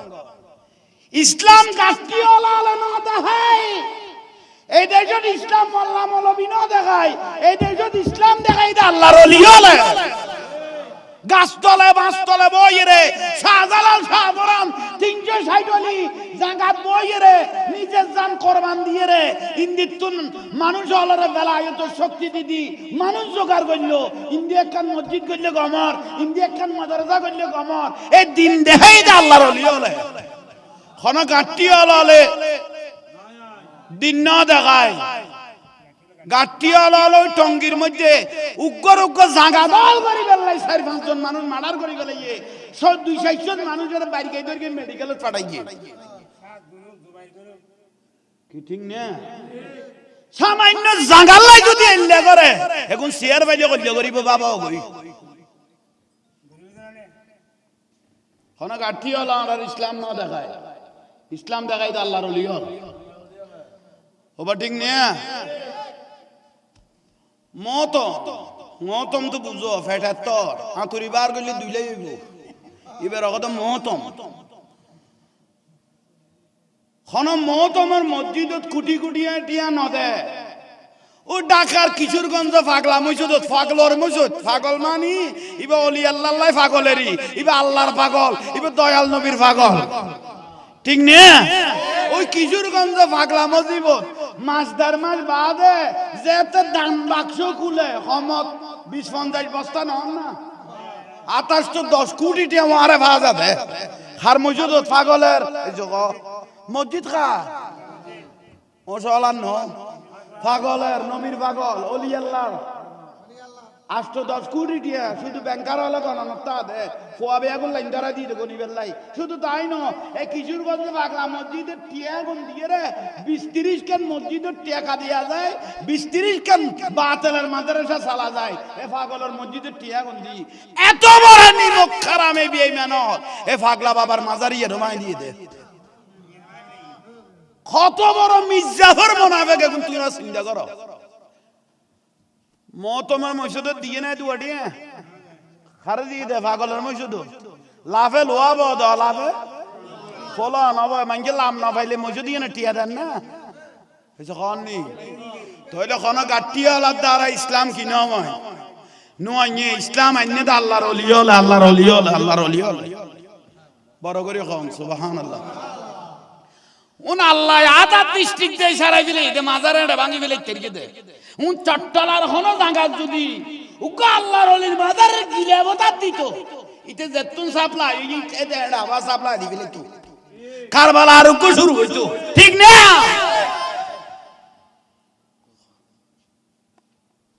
ইসলাম কাস্তি ওলা না দেখাই এই দেশত ইসলাম মোল্লা মৌলবী না দেখাই এই দেশত ইসলাম দেখাই দে আল্লাহর ওলি হলে গাছতলে বাঁশতলে বইরে শাহজালাল শাহপরান 360 ওলি জায়গা বইরে নিজের জান কোরবান দিয়ে রে ইন্দিতুন মানুষ হলরে বেলায়ত শক্তি দিদি মানুষ জোগাড় করলো ইন্ডিয়া খান মসজিদ করলে গমর ইন্ডিয়া খান মাদ্রাসা করলে গমর এই দিন দেখাই দে আল্লাহর ওলি হলে খন গাটি হলে দিন না দেখায় গাটি হলো টঙ্গির মধ্যে উগ্র উগ্র জাগা দল করি বেলাই 4-5 জন মানুষ মার্ডার করি বেলাইয়ে 200 জন মানুষের বাইরে ধরে মেডিকেলে পাঠাইয়ে কি ঠিক না সামান্য জাগালাই যদি এল্লে করে এখন শেয়ার বাইলে কইলে করিব বাবাও কই কোন গাটি হলো আর ইসলাম না দেখায় ইসলাম দেখায় তো আল্লাহর ওলি হল ওবা ঠিক না মহতম তো বুঝো ফেটাত্তর আঁতুরি বার করলে দুইলাই হইব এবার কত মহতম মহতমের মসজিদত কুটি কুটিয়া টিয়া নদে ও ঢাকার কিশোরগঞ্জ পাগলা মসজিদ পাগলর মসজিদ পাগল মানি ইবা অলি আল্লাহ পাগলেরই ইবা আল্লাহর পাগল ইবা দয়াল নবীর পাগল ঠিক না ওই কিশোরগঞ্জ পাগলা মসজিদ মাসদার মাস বাদে যেতে দাম বাক্স খুলে সমত 20-50 বস্তা নন না 28 তো 10 কোটি টিয়া মারে ভাজা যাবে হার মসজিদ পাগলের এই যে মসজিদ খা মশালার ন পাগলের নবীর পাগল অলি আল্লাহ 8-10 কোটি টিয়া শুধু ব্যাংকার হলে গণনতা দে ফোয়া বেগুন লাইন ধরা দিয়ে দেবো নিবেল লাই শুধু তাই ন এই কিশোরগঞ্জ পাগলা মসজিদের টিয়া গুন দিয়ে রে 20-30 খান মসজিদের টিয়া দিয়া যায় 20-30 খান বাতেলের মাদ্রাসা চালা যায় এ পাগলের মসজিদের টিয়া গুন দি এত বড় নিমক খারামে বেঈমান এ পাগলা বাবার মাজারিয়ে রমাই দিয়ে দে কত বড় মির্জাফর মুনাফিক এখন তুই না চিন্তা করো মহতমের মসজিদে দিয়ে নাই দুয়াটি খারে দিয়ে দে পাগলের মসজিদ লাফে লোয়া বদ লাফে ফলো নব মানকে লাম না পাইলে মসজিদ দিয়ে না টিয়া দেন না এসে খন নি তাহলে খন গাটি হলার দ্বারা ইসলাম কি নয় নুয়াইয়ে ইসলাম আইনে দা আল্লাহর ওলি হল আল্লাহর ওলি হল আল্লাহর ওলি হল বড় করে কম সুবহানাল্লাহ উন আল্লাহ আদা ডিস্ট্রিক্ট দেই সারাই দিলে দে মাজারে ভাঙি ফেলে তেরকে দে উন চট্টলার হনো জায়গা যদি উকা আল্লাহর ওলির মাজারে গিলে বতা দিত ইতে যেতুন সাপ্লাই এই এডা বা সাপ্লাই দিবিলে তো কারবালা আরোগ্য শুরু হইতো, ঠিক না?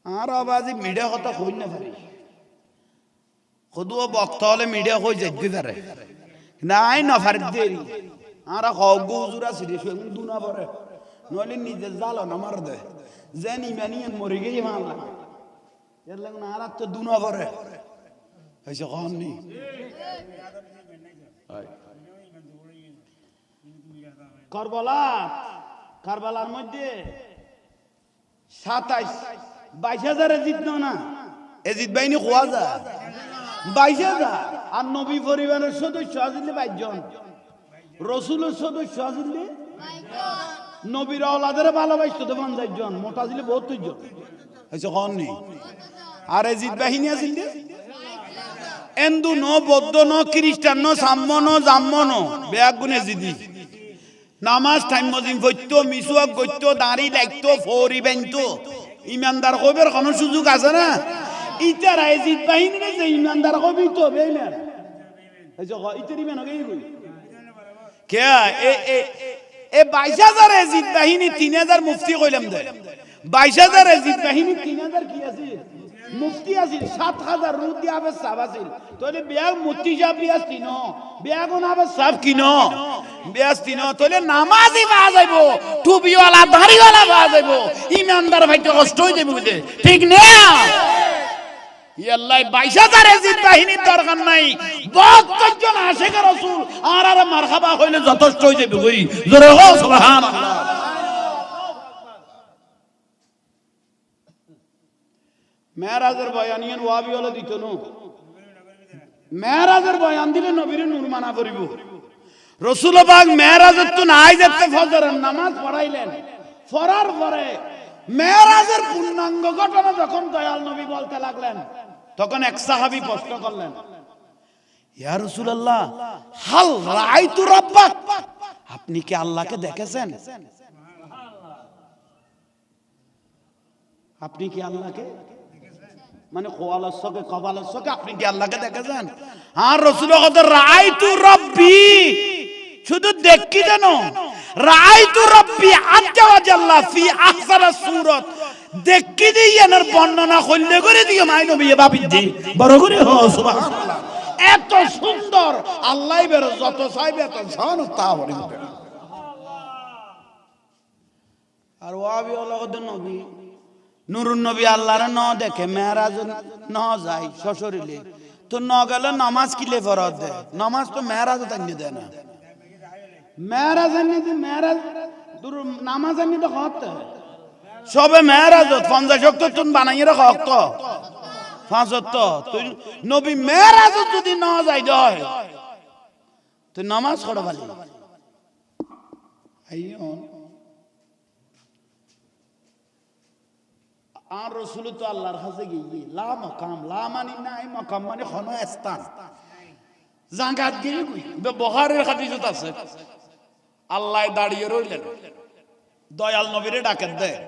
আর আবাজি মিডিয়া কথা কই না পারি, খুদুও বক্তা হলে মিডিয়া কই যাইতে পারে নাই না ফারিদ দেরি আর হগু হুজুরা সিরিয়াস দুনা পরে নইলে নিজে জালো না মার দে যেন ইমানিয়ান মরে গিয়ে মাল লাগে এর লাগে না আর তো দুনা পরে হইছে কমনি কারবালার মধ্যে 27-22,000 এজিদ না এজিদ বাহিনী খোয়া যায় 22,000 আর নবী পরিবারের সদস্য আসলে 22 জন, রসুলের সদস্য আসলে নবীর আওলাদের ভালোবাসতো তো 50 জন, মোটা ছিল 72 জন হয়েছে কন নেই। আর এজিদ বাহিনী আসলে হিন্দু ন বৌদ্ধ ন খ্রিস্টান ন সাম্য ন জাম্য ন বেয়াগুন এজিদি নামাজ টাইম মজিম পড়তো, মিসওয়াক করতো, দাড়ি লাগতো, ফৌরি বানতো, ইমানদার কবির কোনো সুযোগ আছে না? ইটার এজিদ বাহিনী যে ইমানদার কবি তো বেইনা ইটার ইমান হয়ে গই কে এ 22,000 এজিদ বাহিনী 3,000 মুফতি কইলাম দে 22,000 এজিদ বাহিনী 3,000 কি আছে মুফতি আছিল 7,000 রুদি আবে সাব আছিল তোলে বিয়া মুফতি সাহেব বিয়াস তিনো বিয়া কোন আবে সাব কিনো বিয়াস তিনো তোলে নামাজি পা যাইবো, টুপিওয়ালা দাড়িওয়ালা পা যাইবো, ইমানদার ভাইতে কষ্ট হই যাবে বুঝে, ঠিক না? ইয়াল্লাহ 22,000 এজিদ বাহিনীর দরকার নাই, 72 জন আশিকের রাসূল আর আর মারহাবা হইলে যথেষ্ট হই যাবে কই জোরে হো সুবহানাল্লাহ। মেরাজের বয়ান ইয়ান ওয়াবি হলে দিত না, মেরাজের বয়ান দিলে নবীর নূর মানা করিব। রাসূল পাক মেরাজের তো নাই যেতে ফজরের নামাজ পড়াইলেন, পড়ার পরে মেরাজের পূর্ণাঙ্গ ঘটনা যখন দয়াল নবী বলতে লাগলেন তখন এক সাহাবী প্রশ্ন করলেন, ইয়া রাসূলুল্লাহ হাল রাআইতু রাব্বাক, আপনি কি আল্লাহকে দেখেছেন? আপনি কি আল্লাহকে মানে কোয়ালার সকে কবালার সকে আপনি কি আল্লাহকে দেখেছেন? আর রাসূল কত রাআইতু রাব্বি, শুধু দেখি যেন রাআইতু রাব্বি আজ্জা ওয়া জাল্লা ফি আহসানা সূরাত, দেখি দিয়ে এর বর্ণনা করলে করে দিয়ে মাই নবী ভাবি দে বড় করে হো সুবহানাল্লাহ, এত সুন্দর আল্লাহই বের যত চাইবে এত জান তা বলি আর ওয়াবি হলো নবী নুরুন নবী আল্লাহর ন দেখে মেরাজ ন যায় শ্বশুরিলে তো ন গেল নামাজ কিলে ফরজ দেয়, নামাজ তো মেরাজ তাইনি দেয় না, মেরাজ এনে যে মেরাজ দুর নামাজ এনে তো হতে সবে মেরাজ 50 ওয়াক্ত তুন বানাইয়ে রাখ ওয়াক্ত 5 ওয়াক্ত তুই নবী মেরাজ যদি ন যায় দয় তুই নামাজ পড়া ভালো আইও। আর রাসূল তো আল্লাহর কাছে গিয়ে লা মাকাম, লা মানে নাই, মাকাম মানে কোনো স্থান, জায়গাত গিয়ে কই বুখারীর হাদিসত আছে আল্লাহ দাঁড়িয়ে রইলেন, দয়াল নবীরে ডাকেন দেয়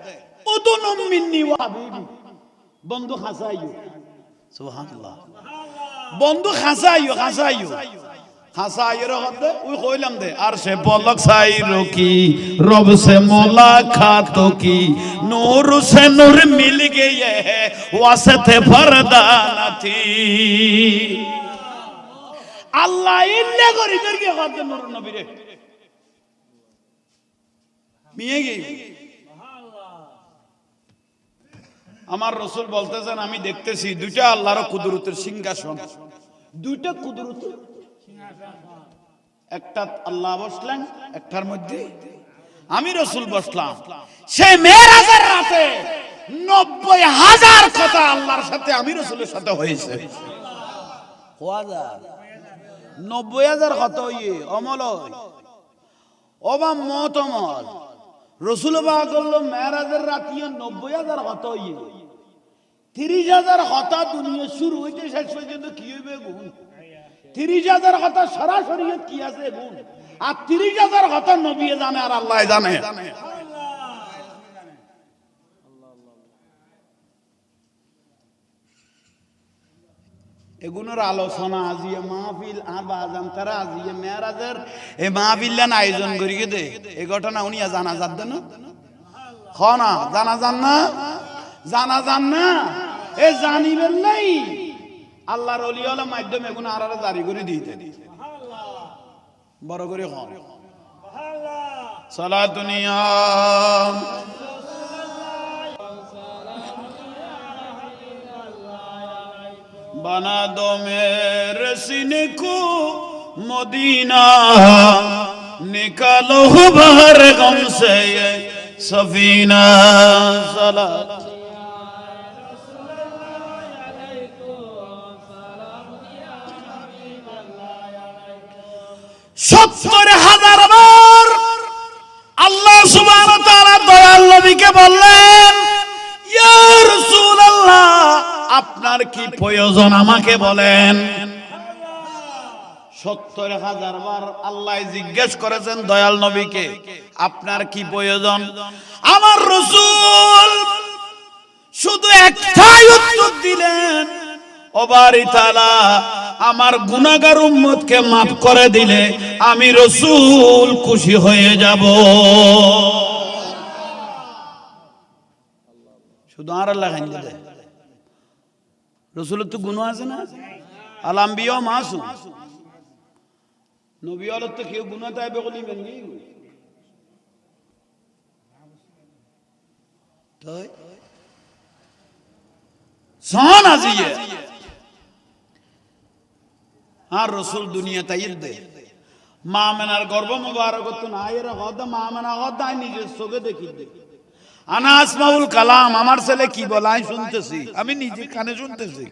উদুনুম মিন্নি ওয়া হাবিবি, বন্ধু খাসাইও সুবহানাল্লাহ, বন্ধু খাসাইও খাসাইও খাসাইও হতে ওই কইলাম দে আর সে পলক সাইরো কি রব সে মুলাকাত কি নূর সে নূর মিল গয়ে ওয়াসতে ফরদা নাথি, আল্লাহ ইল্লে করি দরকে হতে নূর নবীরে মিয়ে গই। আমার রাসূল বলতেছেন আমি দেখতেছি দুইটা আল্লাহর কুদরতের সিংহাসন, দুইটা কুদরতের একটা আল্লাহ বসলেন, একটার মধ্যে আমি রাসূল বসলাম। সেই মেরাজের রাতে 90,000 কথা আল্লাহর সাথে আমি রাসূলের সাথে হয়েছে, 90,000 কথা হইয়ে অমল ওবা মত অমল রাসূল পাক বলল মেরাজের রাতে 90,000 কথা হইয়ে 30,000 কথা দুনিয়া শুরু হইতে শেষ পর্যন্ত কি হইবে গুণ, 30,000 কথা সরাসরি কি আছে গুণ, আর 30,000 কথা নবী জানে আর আল্লাহ জানে। এগুলোর আলোচনা আজিয়ে মাহফিল আর বাজান তারা আজিয়ে মেরাজের এই মাহফিল্লান আয়োজন করি দে এই ঘটনা উনি জানা যান না না জানা যান না জানা যান না এ জানিবেন নাই আল্লাহর ওলি হলো মাধ্যমে এগুলো আর জারি করে দিতে বড় করে হন সালাতুনিয়া बना दो मेरे सीने को मदीना निकालो बाहर गम से ये सफीना सलात सत्तर हजार बार अल्लाह सुब्हानाहु व तआला दयाल नबी के बोलें या रसूल अल्लाह আপনার কি প্রয়োজন আমাকে বলেন ৭০,০০০ বার আল্লাহ জিজ্ঞেস করেছেন দয়াল নবীকে আপনার কি প্রয়োজন আমার রাসূল শুধু একটাই উত্তর দিলেন ও বারি তাআলা আমার গুনাহগার উম্মতকে maaf করে দিলে আমি রাসূল খুশি হয়ে যাব শুধু আর আল্লাহ খাইলে দেয় রসুলের তো গুনাহ আছে না আল আম্বিয়া মাসুম নবী হলো তো কেউ গুনাহ তাই বলিবেন কি তাই জান আজিয়ে আর রসুল দুনিয়া তাইর দে মা মেনার গর্ভ মুবারক তো না এর হদা মা মেনা হদা নিজের চোখে দেখি দে আনা আসমাউল কালাম আমার ছেলে কি বলে আমি শুনতেছি আমি নিজে কানে শুনতেছি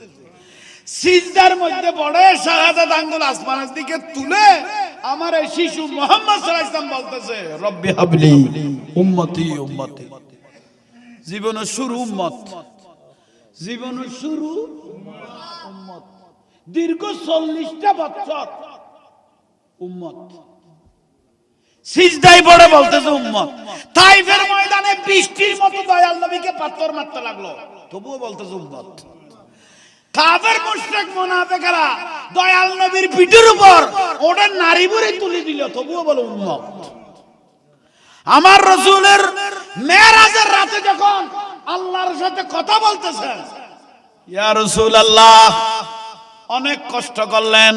সিজদার মধ্যে পড়ে শাহাদাত আঙ্গুল আসমানের দিকে তুলে আমার এই শিশু মুহাম্মদ সাল্লাল্লাহু আলাইহি ওয়াসাল্লাম বলতেছে রব্বি হাবলি উম্মতি উম্মতি জীবনের শুরু উম্মত জীবনের শুরু উম্মত দীর্ঘ 40টা বছর উম্মত সিজদায় পড়ে বলতেছে উম্মত তাইফের ময়দানে বৃষ্টির মতো দয়াল নবীকে পাথর মারতে লাগলো তবুও বলতেছে উম্মত কাফের মুশরিক মুনাফিকরা দয়াল নবীর পিঠের উপর ওটা নারী বুড়ি তুলে দিল তবুও বলে উম্মত আমার রাসূলের মেরাজের রাতে যখন আল্লাহর সাথে কথা বলতেছেন ইয়া রাসূলুল্লাহ অনেক কষ্ট করলেন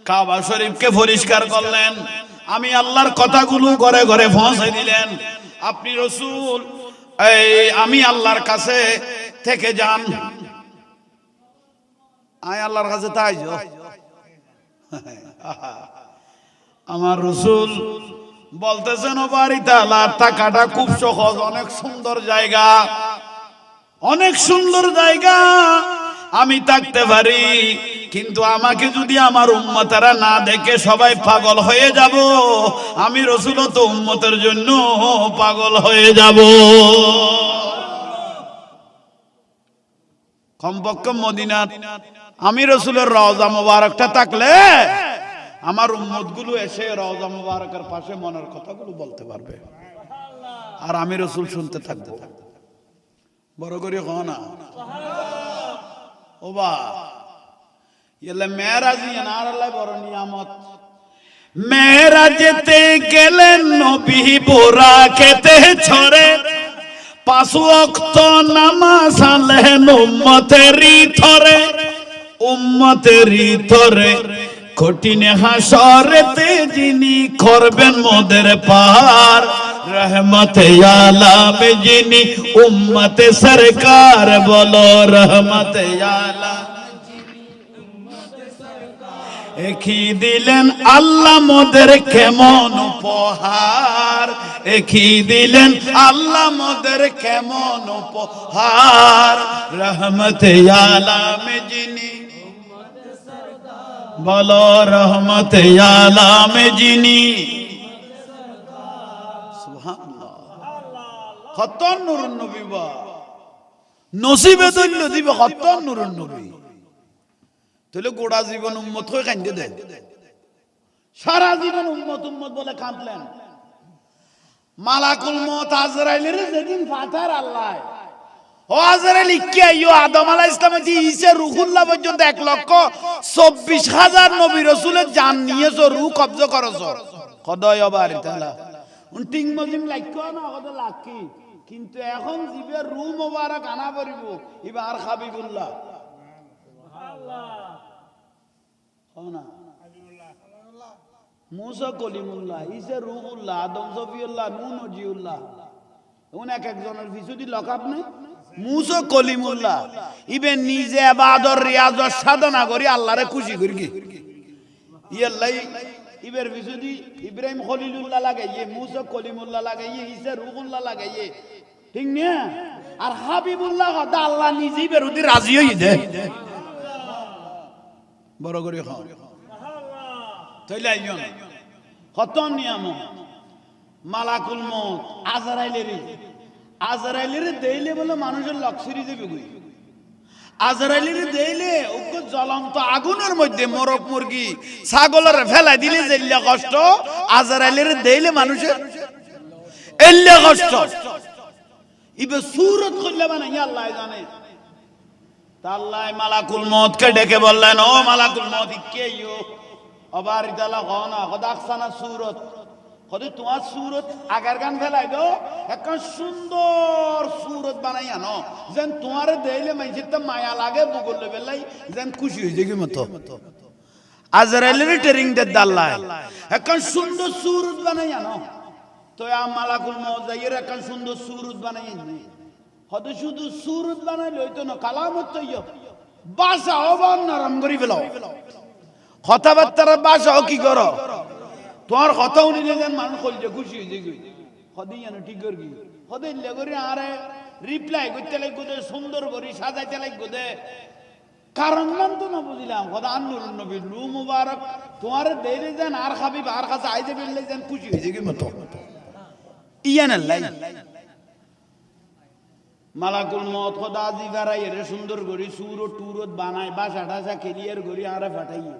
কাবা শরীফকে পরিষ্কার করলেন আমি আল্লাহর কথাগুলো ঘরে ঘরে পৌঁছে দিলেন আপনি রাসূল এই আমি আল্লাহর কাছে থেকে যান আয় আল্লাহর কাছে তাই যাও আমার রাসূল বলতেছেন ও বাড়ি তাআলা টাকাটা খুব সহজ অনেক সুন্দর জায়গা অনেক সুন্দর জায়গা আমি থাকতে পারি কিন্তু আমাকে যদি আমার উম্মতেরা না দেখে সবাই পাগল হয়ে যাব আমি রাসূল তো উম্মতের জন্য পাগল হয়ে যাব কমপক্ষে মদিনা আমি রাসূলের রওজা মোবারকটা থাকলে আমার উম্মতগুলো এসে রওজা মোবারকের পাশে মনের কথাগুলো বলতে পারবে আর আমি রাসূল শুনতে থাকবো বড় করে কও না ও বা ইলে মেরাজ ইয়ানার আল্লাহ বড় নিয়ামত মেরাজেতে গেলেন নবী বোরা খেতে ছড়ে 5 ওয়াক্ত নামাজ আলেন উম্মতেরই ধরে কঠিন হাসরেতে যিনি করবেন মোদের পার रहमत आलम जिनी उम्मत सरकार बोलो रहमत आलम একই দিলেন আল্লাহ মোদের কেমন উপহার একই দিলেন আল্লাহ মোদের কেমন উপহার রহমত আলম যিনি বলো রহমত আলম যিনি কত নূরুন নবী বা নসিবে দইল দিবে কত নূরুন নবী তাহলে গোড়া জীবন উম্মত হয়ে কান্দে দেন সারা জীবন উম্মত উম্মত বলে কাঁদলেন মালাকুল মউত আজরাইলের যেদিন পাঠার আল্লাহ হজরে লিখে আইও আদম আলাইহিস সালাম যে ঈসা রূহুল্লাহ পর্যন্ত 1,24,000 নবী রাসূলের জান নিয়েছো, রূহ কবজ করেছো। খোদায় বাড়ি তাআলা উনটিং মজিম লাইকো না কত লাকি, কিন্তু এখন জিবে রূহ মোবারক আনা পড়িব ইবার হাবিবুল্লাহ সুবহানাল্লাহ। না মুসা কলিমুল্লাহ, ঈসা রূহুল্লাহ, আদম সফিউল্লাহ, নূহ নজিউল্লাহ, উন এক একজনের পিছুদি লকাব নেই। মুসা কলিমুল্লাহ ইবে নিজে ইবাদত রিয়াজত সাধনা করি আল্লাহরে খুশি করি কি ইয়াল্লাই ইবের পিছুদি ইব্রাহিম খলিলুল্লাহ লাগাইয়ে, মুসা কলিমুল্লাহ লাগাইয়ে, ঈসা রূহুল্লাহ লাগাইয়ে, ঠিক না? আর হাবিবুল্লাহ কথা আল্লাহ নিজেই বেরুদি রাজি হই দে বড় করে খাও তাইলে আইজন খতম নিয়ম মালাকুল মউত আজরাইলের দেইলে বলে মানুষের লক্সিরি যাবে কই। আজরাইলের দেইলে উগ্র জ্বলন্ত আগুনের মধ্যে মোরগ মুরগি ছাগলের ফেলাই দিলে যেল্লা কষ্ট, আজরাইলের দেইলে মানুষের এল্লা কষ্ট। ইবে সূরত কইলা বানাই আল্লাহ জানে। তা আল্লাহ মালাকুল মউতকে ডেকে বললেন, ও মালাকুল মউত কে ইয়ো আবার ইতালা গনা খদাকসানা সূরত খদি তোমার সূরত আগার গান ফেলাই দো একটা সুন্দর সূরত বানাই আনো যেন তোমার দেইলে মাইছে তো মায়া লাগে বগলে বেলাই যেন খুশি হই যায় কি মতো। আজরাইলের ট্রেনিং দে আল্লাহ একটা সুন্দর সূরত বানাই আনো। তো মালাকুল মউত যাইয়ের একটা সুন্দর সূরত বানাই আনি। খদি শুধু সূরত বানাই লইতো না, কালামত তো ইয়ো বাসা ওবান নরম করি ফেলাও, কথাবার্তার বাসাও কি করো, তোমার কথা উনিলে যেন মানুষ কইলে খুশি হয়ে যায় সদি জানো ঠিক করবি সদাই লেগরি আরে রিপ্লাই করতে লাগবো দে, সুন্দর করি সাজাইতে লাগবো দে, কারণ মান তো না বুঝলাম কথা আন্নুর নবী রূহ মুবারক তোমার দেইলে যেন আর খাবি আর কাছে আইতে বেরলে যেন খুশি হয়ে যায় কি মতো ইয়ান আল্লাহ। মালাকুল মউত খোদা জি গারাই রে সুন্দর করি সুরত টুরত বানায় বাসা টাসা ক্লিয়ার করি আরে ফাটাইয়ে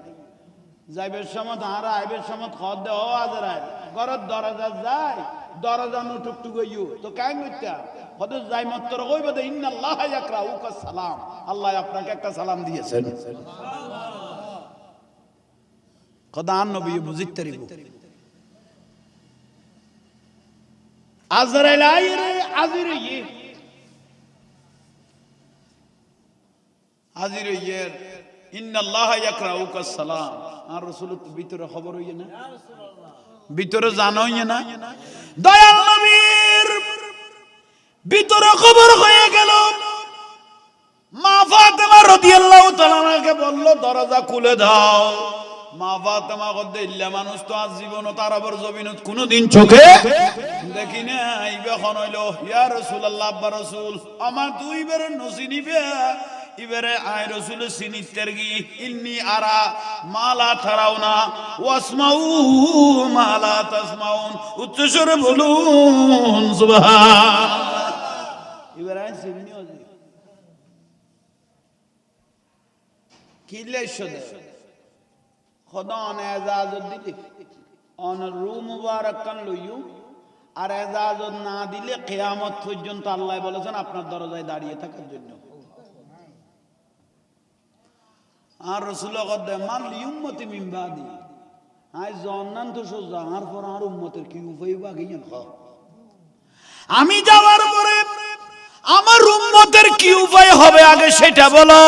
যাইবের সময় আর আইবের সময় খদ দে ও আজরাইল ঘরের দরজা যায় দরজা নু টুকটুক হইও তো কাই কইতা খদ যাই মাত্র কইব দে ইন্নাল্লাহ ইয়াকরাউকা সালাম, আল্লাহ আপনাকে একটা সালাম দিয়েছেন সুবহানাল্লাহ। খোদা নবী বুঝিত তারিব আজরাইল আইরে আজিরে হাজির ইয়ের ইন্নাল্লাহ ইয়াকরাউকা সালাম। আর রাসূল তো ভিতরে খবর হইছে না, ভিতরে জানা হইছে না, দয়াল নবীর ভিতরে খবর হয়ে গেল। মা ফাতেমা রাদিয়াল্লাহু তাআলা আনহাকে বলল দরজা খুলে দাও। মা ফাতেমা কইতে ইল্লা মানুষ তো আজ জীবন তার আবার জমিনত কোনদিন চোখে দেখি না, ইবে খন হইলো ইয়া রাসূলুল্লাহ আব্বা রাসূল আমার দুইবার নসিনিবে ইবারে আয় রাসূল সিনিতের গি ইন্নী আরা মালা তারাউনা ওয়াসমাউ মালা তাসমাউন, উচ্চস্বরে বলুন সুবহানাল্লাহ। ইবারে আয় সিনি হজি কিলে শোদে খোদা অনে ইজাজত দিলি অন রূহ মুবারক কান লইউ, আর ইজাজত না দিলে কিয়ামত পর্যন্ত আল্লাহ বলেছেন আপনার দরজায় দাঁড়িয়ে থাকার জন্য। আর রাসূল কদে মান লিউম্মতি মিন বাদি আই জান্নান তো সোজা আর পর আর উম্মতের কি উপায় বাগিয়েন খ আমি যাওয়ার পরে আমার উম্মতের কি উপায় হবে আগে সেটা বলো।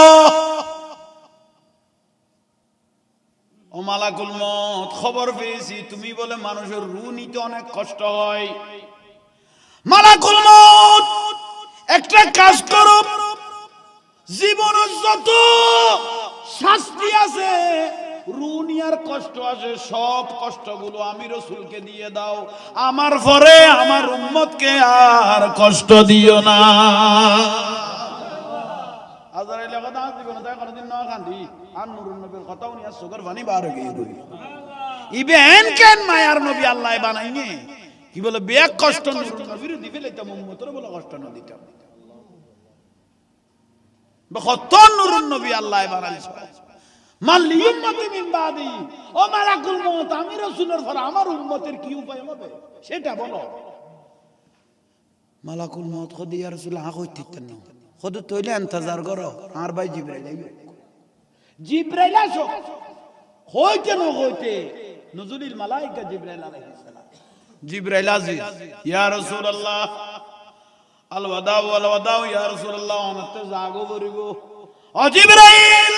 ও মালাকুল মউত খবর পেয়েছি তুমি বলে মানুষের রূহ নিতে অনেক কষ্ট হয়। মালাকুল মউত একটা কাজ করো, জীবনের যত শাস্তি আছে রূহ নিয়ার কষ্ট আছে সব কষ্টগুলো আমি রাসূলকে দিয়ে দাও, আমার পরে আমার উম্মতকে আর কষ্ট দিও না। আজরাইল কথা জীবন তাই কোনদিন না কাঁদি আর নূরুন নবীর কথাও নিয়া সুগার পানি বার হয়ে গিয়ে দুই ইবেন কেন মায়ার নবী আল্লাহ বানাইনি কি বলে বেক কষ্ট নূরুন নবীর দিবে লইতাম উম্মতের বলে কষ্ট না দিতাম কত নূরুন নবী আল্লাহ বানাইছে। মাল্লি উম্মতি মিন বাদি ও মালাকুল মউত আমি রাসূলের পর আমার উম্মতের কি উপায় হবে সেটা বলো। মালাকুল মউত কদি ইয়া রাসূল আ কইতেন না খোদ তৈলে ইন্তজার করো আর ভাই জিব্রাইল আইব জিব্রাইল আসো হইতে না হইতে নুজুলিল মালাইকা জিব্রাইল আলাইহিস সালাম জিব্রাইল আজি ইয়া রাসূলুল্লাহ আল ওয়াদাউ ইয়া রাসূলুল্লাহ অনতে জাগো করিব ও জিব্রাইল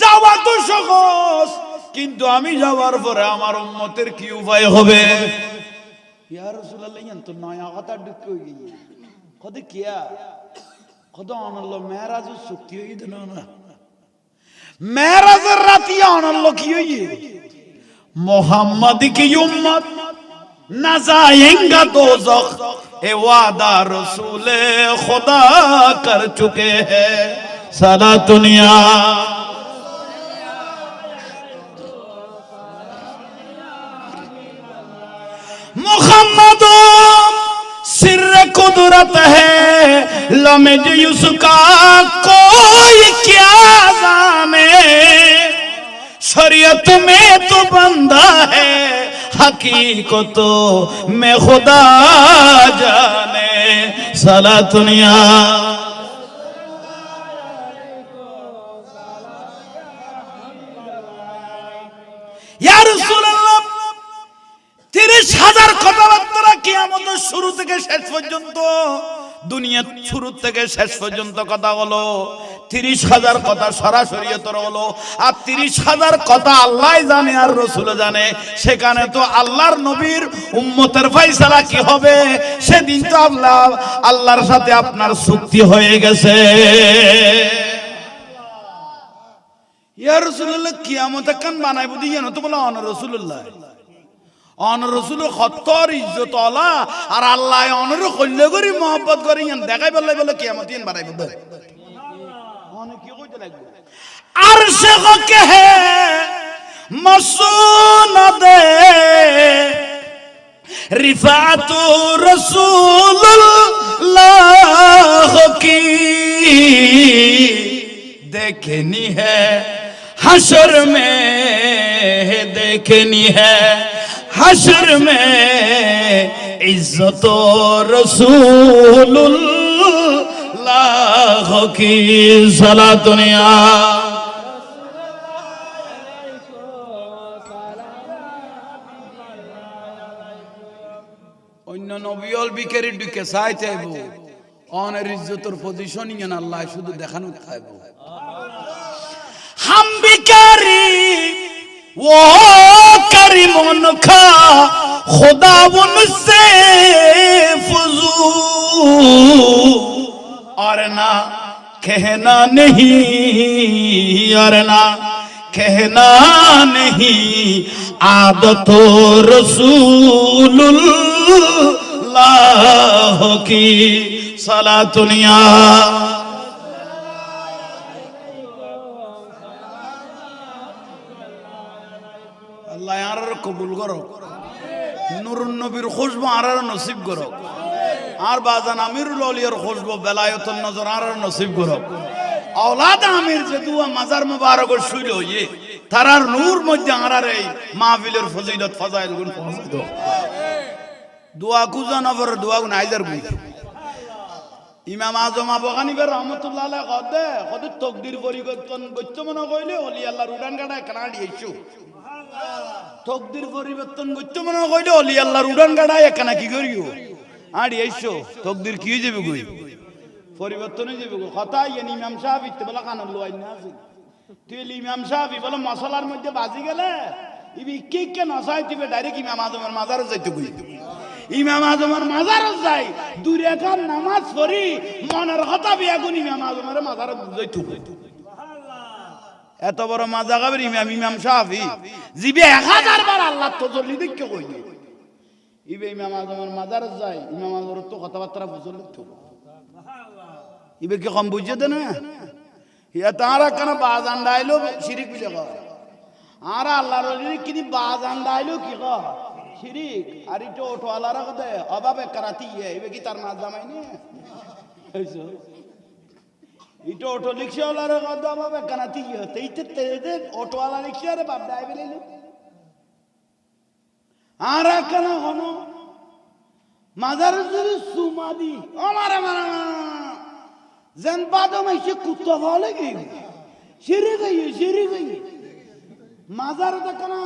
যাওয়া তো সহজ কিন্তু আমি যাওয়ার পরে আমার উম্মতের কি উপায় হবে ইয়া রাসূলুল্লাহ ইয়ান তো নয়া কথা ঢুকে গই কত কিয়া কত আনাল্লাহ মেরাজের শক্তি হই দেন না মেরাজের রাতি আনাল্লাহ কি হই মোহাম্মদ की उम्मत ना जाएगा दोज़ख ए वादा रसूल खुदा कर चुके हैं सारा दुनिया मोहम्मद सिर कुदरत है लमेज उसका कोई क्या जाने शरीयत में तो बंदा है हकीकत में खुदा जाने साला दुनिया या रसूलुल्लाह 30,000 কথাবার্তা কিয়ামতের শুরু থেকে শেষ পর্যন্ত দুনিয়ার শুরু থেকে শেষ পর্যন্ত কথা হলো 30,000 কথা সরাসরি তোর হলো আর 30,000 কথা আল্লাহ জানে আর রাসূল জানে সেখানে তো আল্লাহর নবীর উম্মতের ফয়সালা কি হবে সেদিন তো আল্লাহর সাথে আপনার চুক্তি হয়ে গেছে ইয়া রাসূলুল্লাহ কিয়ামত কান বানাইবো দিয়েন তো বলা অন রাসূলুল্লাহ অন রাসূল খত্তর ইজ্জত আলা আর আল্লাহ অনর কল্লে করি mohabbat করি দেখাই বলে কিয়ামত দিন বানাইবো দে অনেক কি কইতে লাগবে আরশ কে হে মাসুনাদ রিফাতু রাসূলুল্লাহ কি देखनी है हशर में देखनी है हशर में इज्जत रसूलुल्लाह की सला दुनिया অন্য নবীল বিকেরি ঢুকে চাইতেইব অনের ইজ্জতের পজিশন ইয়ান আল্লাহ শুধু দেখানো দেখাইব हम बिकारी वो करीम उनका खुदा उनसे फजूल और ना कहना नहीं और ना कहना नहीं आदत रसूलुल्लाह की सला दुनिया আল্লাহ আর কবুল করো নূরুন নবীর খুশবু আর নসিব করো আর বাজান আমিরুল আউলিয়ার খুশবু বেলায়েতুন নজর আর নসিব করো اولاد আমির যে দুয়া মাজার মুবারক শুইল ইয়ে তারার নূর মধ্যে আরার এই মাহফিলের ফজিলত ফাজাইল গুণ পৌঁছে দাও দোয়া কুজা নবর দোয়া গুণ আইজার গুণ ইমাম আজম আবু হানিফা রাহমাতুল্লাহ আলাইহি কদে তাকদীর পরিবর্তন করতে মনে কইলে ওলি আল্লাহর উড়ান গাড়া কানাডি আইছো তকদির পরিবর্তন করতে মনে কইলে ওলি আল্লাহর উড়ান গাড়া একানা কি করিও আড়ি আইছো তকদির কি হয়ে যাবে কই পরিবর্তন হয়ে যাবে কথা ইয়ানি ইমাম শাফি তে বলা কান লওয়াই না আছে তুই ইমাম শাফি বলে মশলার মধ্যে বাজি গেলে ইবি কে নসাই দিবে ডাইরেক্ট ইমাম আজমের মাজারে যাইতে কই ইমাম আজমের মাজারে যাই দুই রাকাত নামাজ পড়ি মনের কথা বিয়াগুন ইমাম আজমের মাজারে যাইতে কই এত বড় মাজা গাবের ইমাম শাফি জিবে 1000 বার আল্লাহ তজল্লি দেখকে কই ইবে ইমাম আজমের মাজারে যায় ইমাম আজমের তো কথাবার্তা বুঝল তো ইবে কি কম বুঝে দেন না ইয়া তারা কেন বাজান ডাইলো শিরিক বুঝে কয় আর আল্লাহর ওলি কি বাজান ডাইলো কি কয় শিরিক আর ইটো অটো আলারা কদে অভাবে করাতি ইবে কি তার মাজ জামাইনি হইছো ইটো অটো রিকশাওয়ালার কথা ভাবে কানাতি হতে ইতে অটোওয়ালা রিকশারে বাপ দাই বেলেলো আর কেন হনো মাজার যদি সুমাদি আমারে মারা যেন বাদম এসে কুত্তা ভালো গিয়ে সিঁড়ি গিয়ে মাজারে দেখানা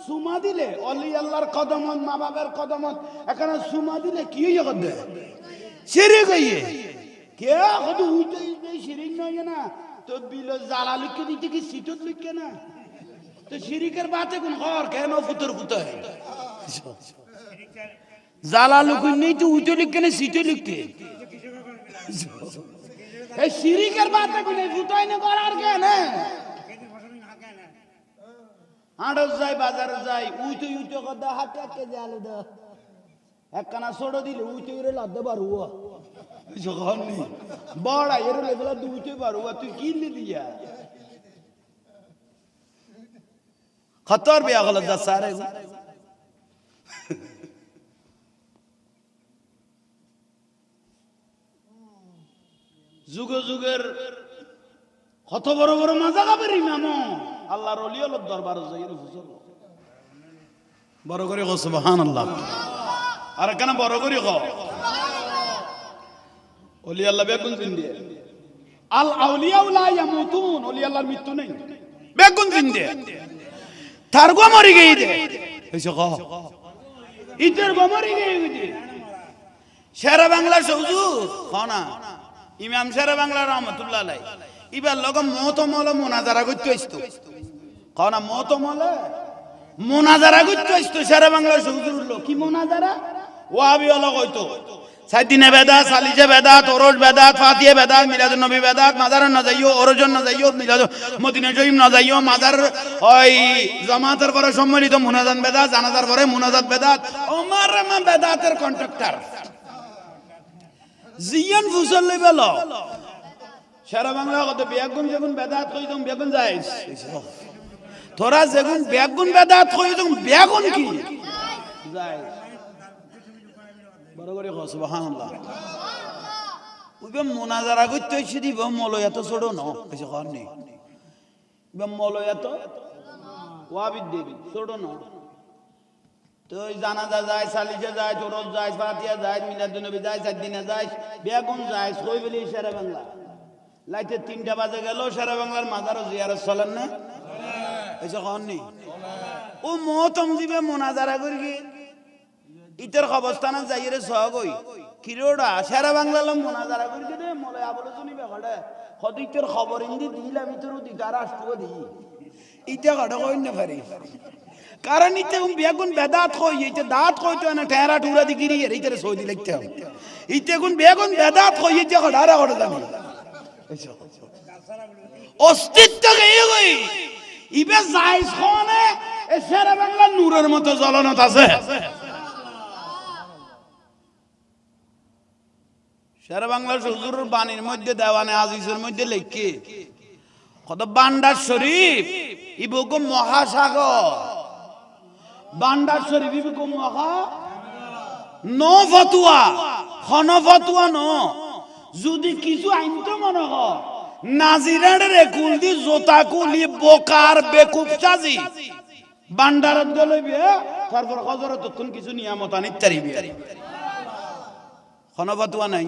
সুমা দিলে অলি আল্লাহর কদমত মা বাবার কদমত এখানে সুমা দিলে কি হয়ে করবে সিঁড়ি গিয়ে কে হয়তো উইতে সিঁড়ি নয় না তো বিল জ্বালা লিখে দিতে কি সিটত লিখে না তো শিরিকের বাতে কোন ঘর কেন ফুতর ফুতর জ্বালা লুকুন নেই তো উইতে লিখে না সিটে লিখতে এই শিরিকের বাতে কোন ফুটাই না করার কেন হাঁটস যাই বাজারে যাই উইতে কথা হাতে হাতে জালে দা একখানা ছোট দিলে উইতে লাদতে পারবো যখন বড় এর লেভেল দুইতে পারবো তুই কিনলে দিয়া খতর বিয়া গেল যা সারে যুগে যুগের কত বড় বড় মাজা খাবে ইমাম আল্লাহর ওলি হল দরবার যাই বড় করে কো সুবহানাল্লাহ আর কেন বড় করে কো ওলি আল্লাহ বেগুন জিন্দে আল আউলিয়া লা ইয়ামুতুন ওলি আল্লাহর মৃত্যু নেই বেগুন জিন্দে তার গো মরি গই দে এসে কো ইতের গো মরি গই দে শেরা বাংলা হুজুর খানা ইমাম শেরা বাংলা রহমাতুল্লাহ আলাইহি ইবার লগ মতমল মুনাজারা করতে আসতো খানা মতমল মুনাজারা করতে আসতো শেরা বাংলা হুজুর লোক কি মুনাজারা ওয়াহাবি হলো কইতো সাইদিনে বেদাত সালিজে বেদাত ওরজ বেদাত ফাতিয়ে বেদাত মিলাদুন নবী বেদাত মাজার না যাইও ওরজন না যাইও মিলাদ মদিনা শরীফ না যাইও মাজার ওই জামাতের পরে সম্মিলিত মুনাজাত বেদাত জানাজার পরে মুনাজাত বেদাত ওমর মা বেদাতের কন্ট্রাক্টর জিয়ান ফুসল লেবেল সারা বাংলা কত বেগুন যেগুন বেদাত কই তুমি বেগুন যাইস তোরা যেগুন বেগুন বেদাত কই তুমি বেগুন কি যাই বড় করে কও সুবহানাল্লাহ ওবে মুনাজারা করতে হইছে দিব মলয় এত ছোট ন কিছু কর নেই বে মলয় এত ওয়াবিদ দেবী ছোট ন তো জানাজা যায় সালিজে যায় তোরজ যায় ফাতিহা যায় মিলাদুন নবী যায় সাতদিনে যায় বেগুন যায় কই বলি সারা বাংলা লাইতে 3টা বাজে গেল সারা বাংলার মাজারও জিয়ারত চলেন না কিছু কর নেই ও মতম দিবে মুনাজারা করি ইতের অবস্থান যাইরে সহগই কিরোড়া সারা বাংলা লম মোনাজারা করি দে মলে আবল শুনিবে গড়ে কত ইতের খবর ইন্দি দিলাম ইতের অধিকার আসতো দি ইতে গড়ে কই না পারি কারণ ইতে বেগুন বেদাত কই ইতে দাঁত কই তো না টেরা টুরা দি গিরি ইতের সৌদি লিখতে হবে ইতে কোন বেগুন বেদাত কই ইতে গড়ারা গড়ে জানি অস্তিত্ব গই গই ইবে জায়েজ কোনে এ সারা বাংলা নূরের মতো জ্বলনত আছে সারা বাংলার হুজুরের বাণীর মধ্যে দেওয়ানে আজিজের মধ্যে লেখে কত বান্ডার শরীফ ইবুকো মহাসাগর বান্ডার শরীফ ইবুকো মহা নো ফতুয়া খন ফতুয়া ন যদি কিছু আইন তো মনে হ নাজিরার রেকুল দি জোতা কুলি বোকার বেকুব সাজি বান্ডারত গলইবে তারপর হযরত কোন কিছু নিয়ামত আনিত তারিবে খনফতুয়া নাই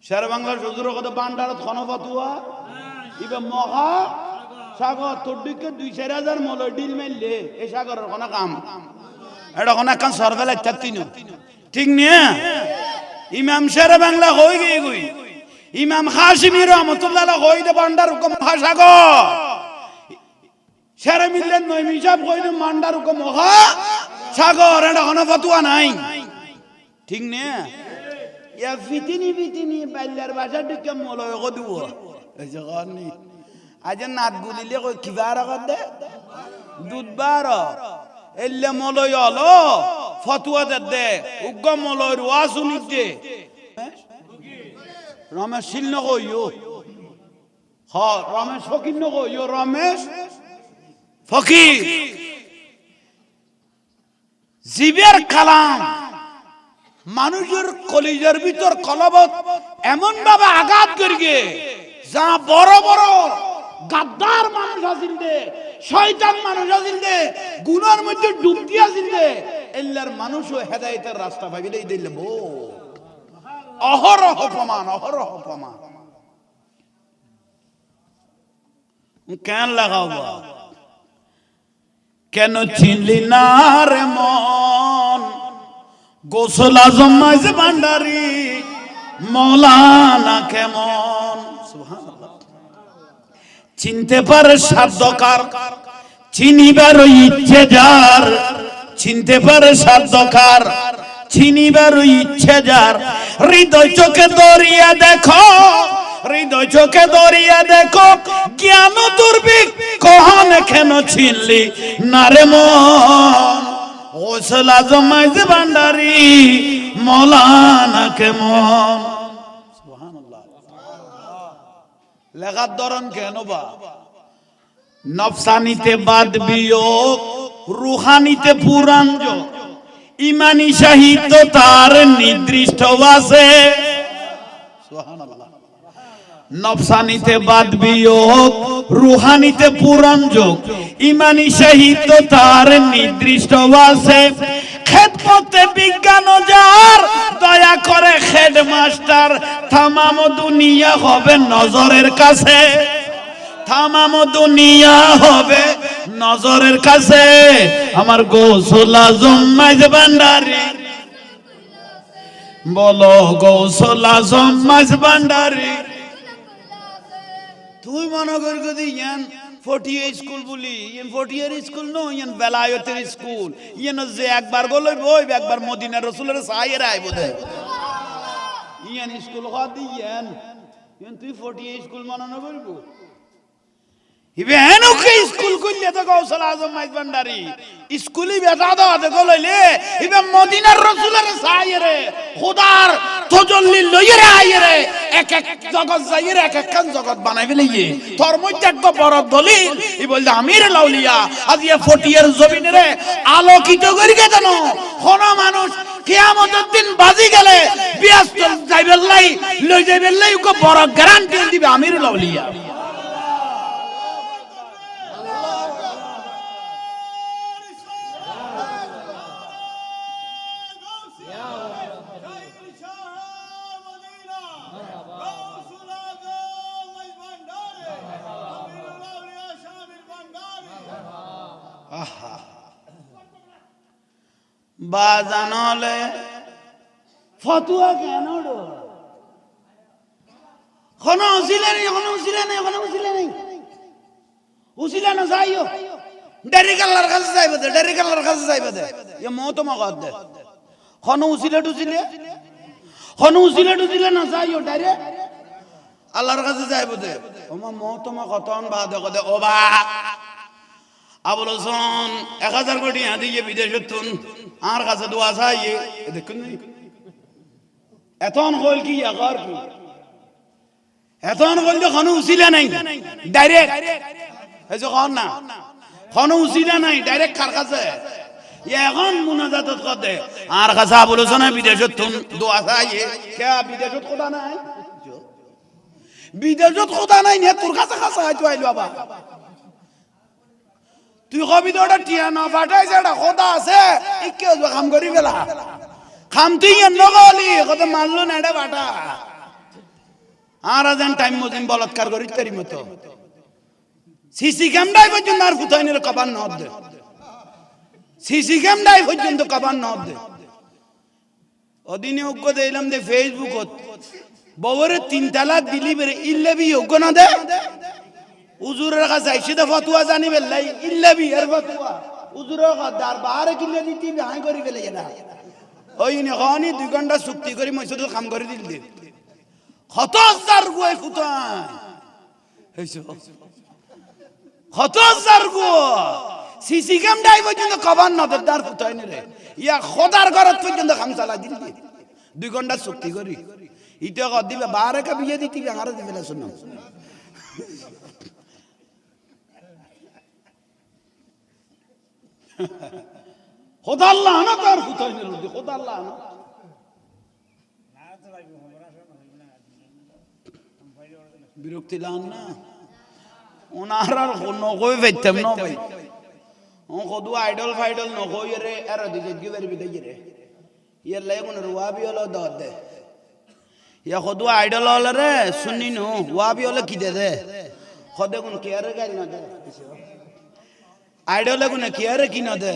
সারা বাংলার হুজুর কত বান্ডারত খনফতুয়া ইবে মহা সাগর তোদিকে 2-4000 মল ডিল মেললে এই সাগরের কোন কাম এটা কোন কাম সরবেলা তাতিন ঠিক নিয়া ইমাম সারা বাংলা হই গই ইমাম হাশিমি রহমাতুল্লাহ কই দে বান্ডার হুকুম মহাসাগর সারা মিললেন নয় মিসাব কই দে বান্ডার হুকুম মহা সাগর এটা খনফতুয়া নাই ঠিক না ইয়া ফিতিনি বাইলার বাসা ঢুকে মলয় গো দিব এই যে গানি আজ নাত গুলিলে কই কিবার দে দুধবার এল্লে মলয় হলো ফতুয়া দে উগ্গ মলয় ওয়া শুনিতে রমেশ শিলন কইও হ রমেশ ফকির ন কইও রমেশ ফকির জিবের কালাম মানুষের কলিজার ভিতর কলবত এমন ভাবে আঘাত করিগে যা বড় বড় গাদ্দার মানুষ আছিল দে শয়তান মানুষ আছিল দে গুনার মধ্যে ডুবতি আছিল দে আল্লাহর মানুষও হেদায়েতের রাস্তা ভাবিলেই দিলে বো অহরহ প্রমাণ কেন লাগাবো কেন চিনলি না রে মন গোসল আজম মাঝ ভান্ডারি মৌলানা কেমন সুবহানাল্লাহ চিনতে পারে সাধ্যকার চিনিবার ইচ্ছে যার চিনতে পারে সাধ্যকার চিনিবার ইচ্ছে যার হৃদয় চোখে দরিয়া দেখো হৃদয় চোখে দরিয়া দেখো জ্ঞান দুর্ভিক কহন কেন চিনলি না রে মন গোসল আজম মাঝ ভান্ডারি মৌলানা কেমন সুবহানাল্লাহ লেখার ধরন কেন বা নফসানিতে বাদ বিয়োগ রুহানিতে পুরাণ যোগ ইমানি সাহিত্য তার নির্দিষ্ট আছে সুবহানাল্লাহ নফসানিতে বাদ বিয়োগ রুহানিতে পুরাণ যোগ ইমানি সাহিত্য তার নির্দিষ্ট আছে খেদমতে বিজ্ঞান যার দয়া করে হেডমাস্টার তামাম দুনিয়া হবে নজরের কাছে তামাম দুনিয়া হবে নজরের কাছে আমার গোসল আজম মাঝ ভান্ডারি বলো গোসল আজম মাঝ ভান্ডারি তুই মনে কর যদি ইয়ান ফটিয়া স্কুল বলি ইয়ান ফটিয়ার স্কুল নো ইয়ান বেলায়েতের স্কুল ইয়ান যে একবার গলই বই একবার মদিনা রাসূলের সাইয়ের আইব দে ইয়ান স্কুল হাদি ইয়ান তুই ফটিয়া স্কুল মনে না করবো ইবে এনকে স্কুল কইলে তো গোসল আজম মাইজ ভান্ডারি স্কুলই বেটা দাও দে গলইলে ইবে মদিনার রাসূলের সাইয়েরে খোদার তজল্লি লইরে আইরে এক এক জগৎ যাইরে এক এক কান জগৎ বানাই ফেলিয়ে তোর মধ্যে এক বড় দলিল ই বলতে আমির লাউলিয়া আজ ইয়া ফটিয়ার জমিনে আলোকিত করি কে জানো কোন মানুষ কিয়ামতের দিন বাজি গেলে বিয়াস্ত যাইবেল লাই লই যাইবেল লাই কো বড় গ্যারান্টি দিবে আমির লাউলিয়া বাজানলে ফতুয়া কেন কোনো উসিলা নেই কোনো উসিলা নেই কোনো উসিলা নেই উসিলা না যাইও ডাইরেক্ট আল্লাহর কাছে যাইবে দে ডাইরেক্ট আল্লাহর কাছে যাইবে দে এ মত মগদ দে কোনো উসিলা টুসিলে কোনো উসিলা টুসিলে না যাইও ডাইরেক্ট আল্লাহর কাছে যাইবে দে ওমা মত মগতন বাদ দে ও বা আবুল হোসেন 1000 কোটি দিয়ে বিদেশে তুন আর কাছে দোয়া চাই দেখুন এতন হল কি আগর কি এতন হল যে কোনো উসিলা নাই ডাইরেক্ট এই যে কোন না কোনো উসিলা নাই ডাইরেক্ট কার কাছে এখন মুনাজাত করতে আর কাছে আবুল হোসেন বিদেশে তুন দোয়া চাই কে বিদেশে খোদা নাই বিদেশে খোদা নাই নে তোর কাছে কাছে আইতো আইলো বাবা তুই কবি তো ওটা টিয়া না ফাটাই যেটা খোদা আছে ইকে কাম করি ফেলা খাম তুই নগলি কত মানলো না এটা বাটা আর আজ টাইম মজিম বলৎকার করি তারি মতো সিসি ক্যামেরায় পর্যন্ত আর ফুটাই নিলে কবার নদ দে সিসি ক্যামেরায় পর্যন্ত কবার নদ দে ওদিনে অজ্ঞ দিলাম দে ফেসবুকত বউরে 3 তালাক দিলি বেরে ইল্লেবি অজ্ঞ না দে উজুরের কাছে আইসি দে ফতুয়া জানি বেলাই ইল্লাবি এর ফতুয়া উজুরের দার বাহারে কিলে দিতি হাই করি ফেলে না ওই নি খানি 2 ঘন্টা চুক্তি করি মসজিদে কাম করে দিল দে কত হাজার গুই ফুটাই হইছো কত হাজার গো সিসি ক্যামেরায় পর্যন্ত কভার নজর দার ফুটাই নে রে ইয়া খোদার ঘরত পর্যন্ত কাম চালা দিল দে 2 ঘন্টা চুক্তি করি ইটা কর দিবে বাহারে কা বিয়ে দিতি হারে দিবে না শুনো খোদা আল্লাহ না তার ফুটাই নিল খোদা আল্লাহ না বিরক্তি লান না ওনার আর নকই পাইতাম না ভাই ও কদু আইডল ফাইডল নকই রে আর দিকে গিবের বিদে রে ইয়ার লাই কোন রুয়াবি হলো দদ দে ইয়া কদু আইডল হল রে শুনি নো ওয়াবি হলো কি দে দে খদে কোন কেয়ারে গাল না দে আইডলে কোন কেয়ারে কি না দে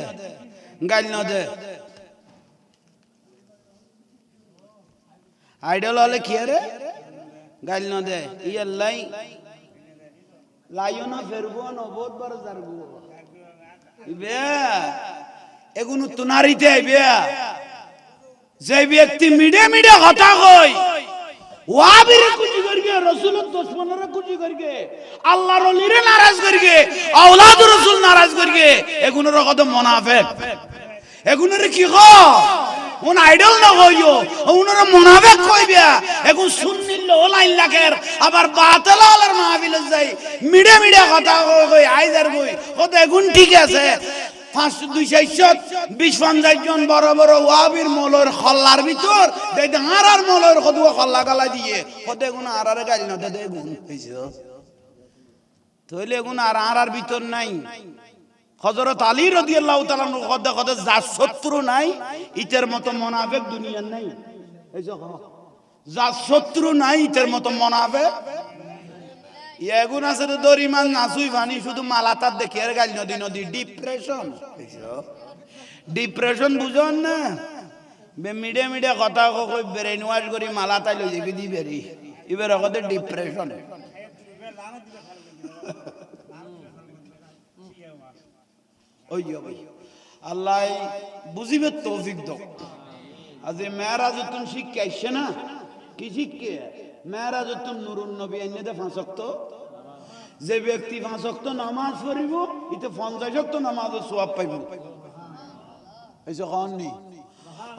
গাল না দে আইডল হলে কেয়ারে গাল না দে ইয়াল্লাই লাইও না ফেরবো না বহুত বড় জারবো ইবে এগুন তো নারীতে আইবে যে ব্যক্তি মিডে মিডে কথা কই ওয়াবির কুচি করগে রাসূলের দুশমনরে কুচি করগে আল্লাহর ওলিরে নারাজ করগে আওলাদ রাসূল নারাজ করগে এগুনের কদম মুনাফিক এগুনের কি গো কোন আইডল না হইও ওনারা মুনাফিক কইবে এখন সুন্নিল ওলাইন লাখের আবার বাতিল আলার মাহফিলে যাই মিডে মিডে কথা কই আইদার কই কত এখন ঠিক আছে 500-250 জন বড় বড় ওয়াবির মৌলর খল্লার ভিতর দেইতে আর মৌলর কত খল্লা গালা দিয়ে কত এখন আর গালি না দে গুণ হইছো তইলে এখন আর ভিতর নাই হযরত আলী রাদিয়াল্লাহু তাআলা কত কত যা শত্রু নাই ইতের মতো মুনাফিক দুনিয়ার নাই এইছো যা শত্রু নাই ইতের মতো মুনাফিক এগুন আছে তো দরিমান নাসুই ভানি শুধু মালাতার দেখে আর গাল নদী নদী ডিপ্রেশন বুঝন না মিডে মিডে কথা কই ব্রেন ওয়াশ করি মালাতাই লই যাবি দি বেরি ইবের কতে ডিপ্রেশন ওই ভাই আল্লাহ বুঝিবে তৌফিক দাও আজ মেরাজ তুমি শিখাইছে না কি শিখকে মেরাজ তুমি নুরুন নবী এনে দে 5 ওয়াক্ত যে ব্যক্তি 5 ওয়াক্ত নামাজ পড়িব ইতে 50 ওয়াক্ত নামাজের সওয়াব পাইব এইসো কোননি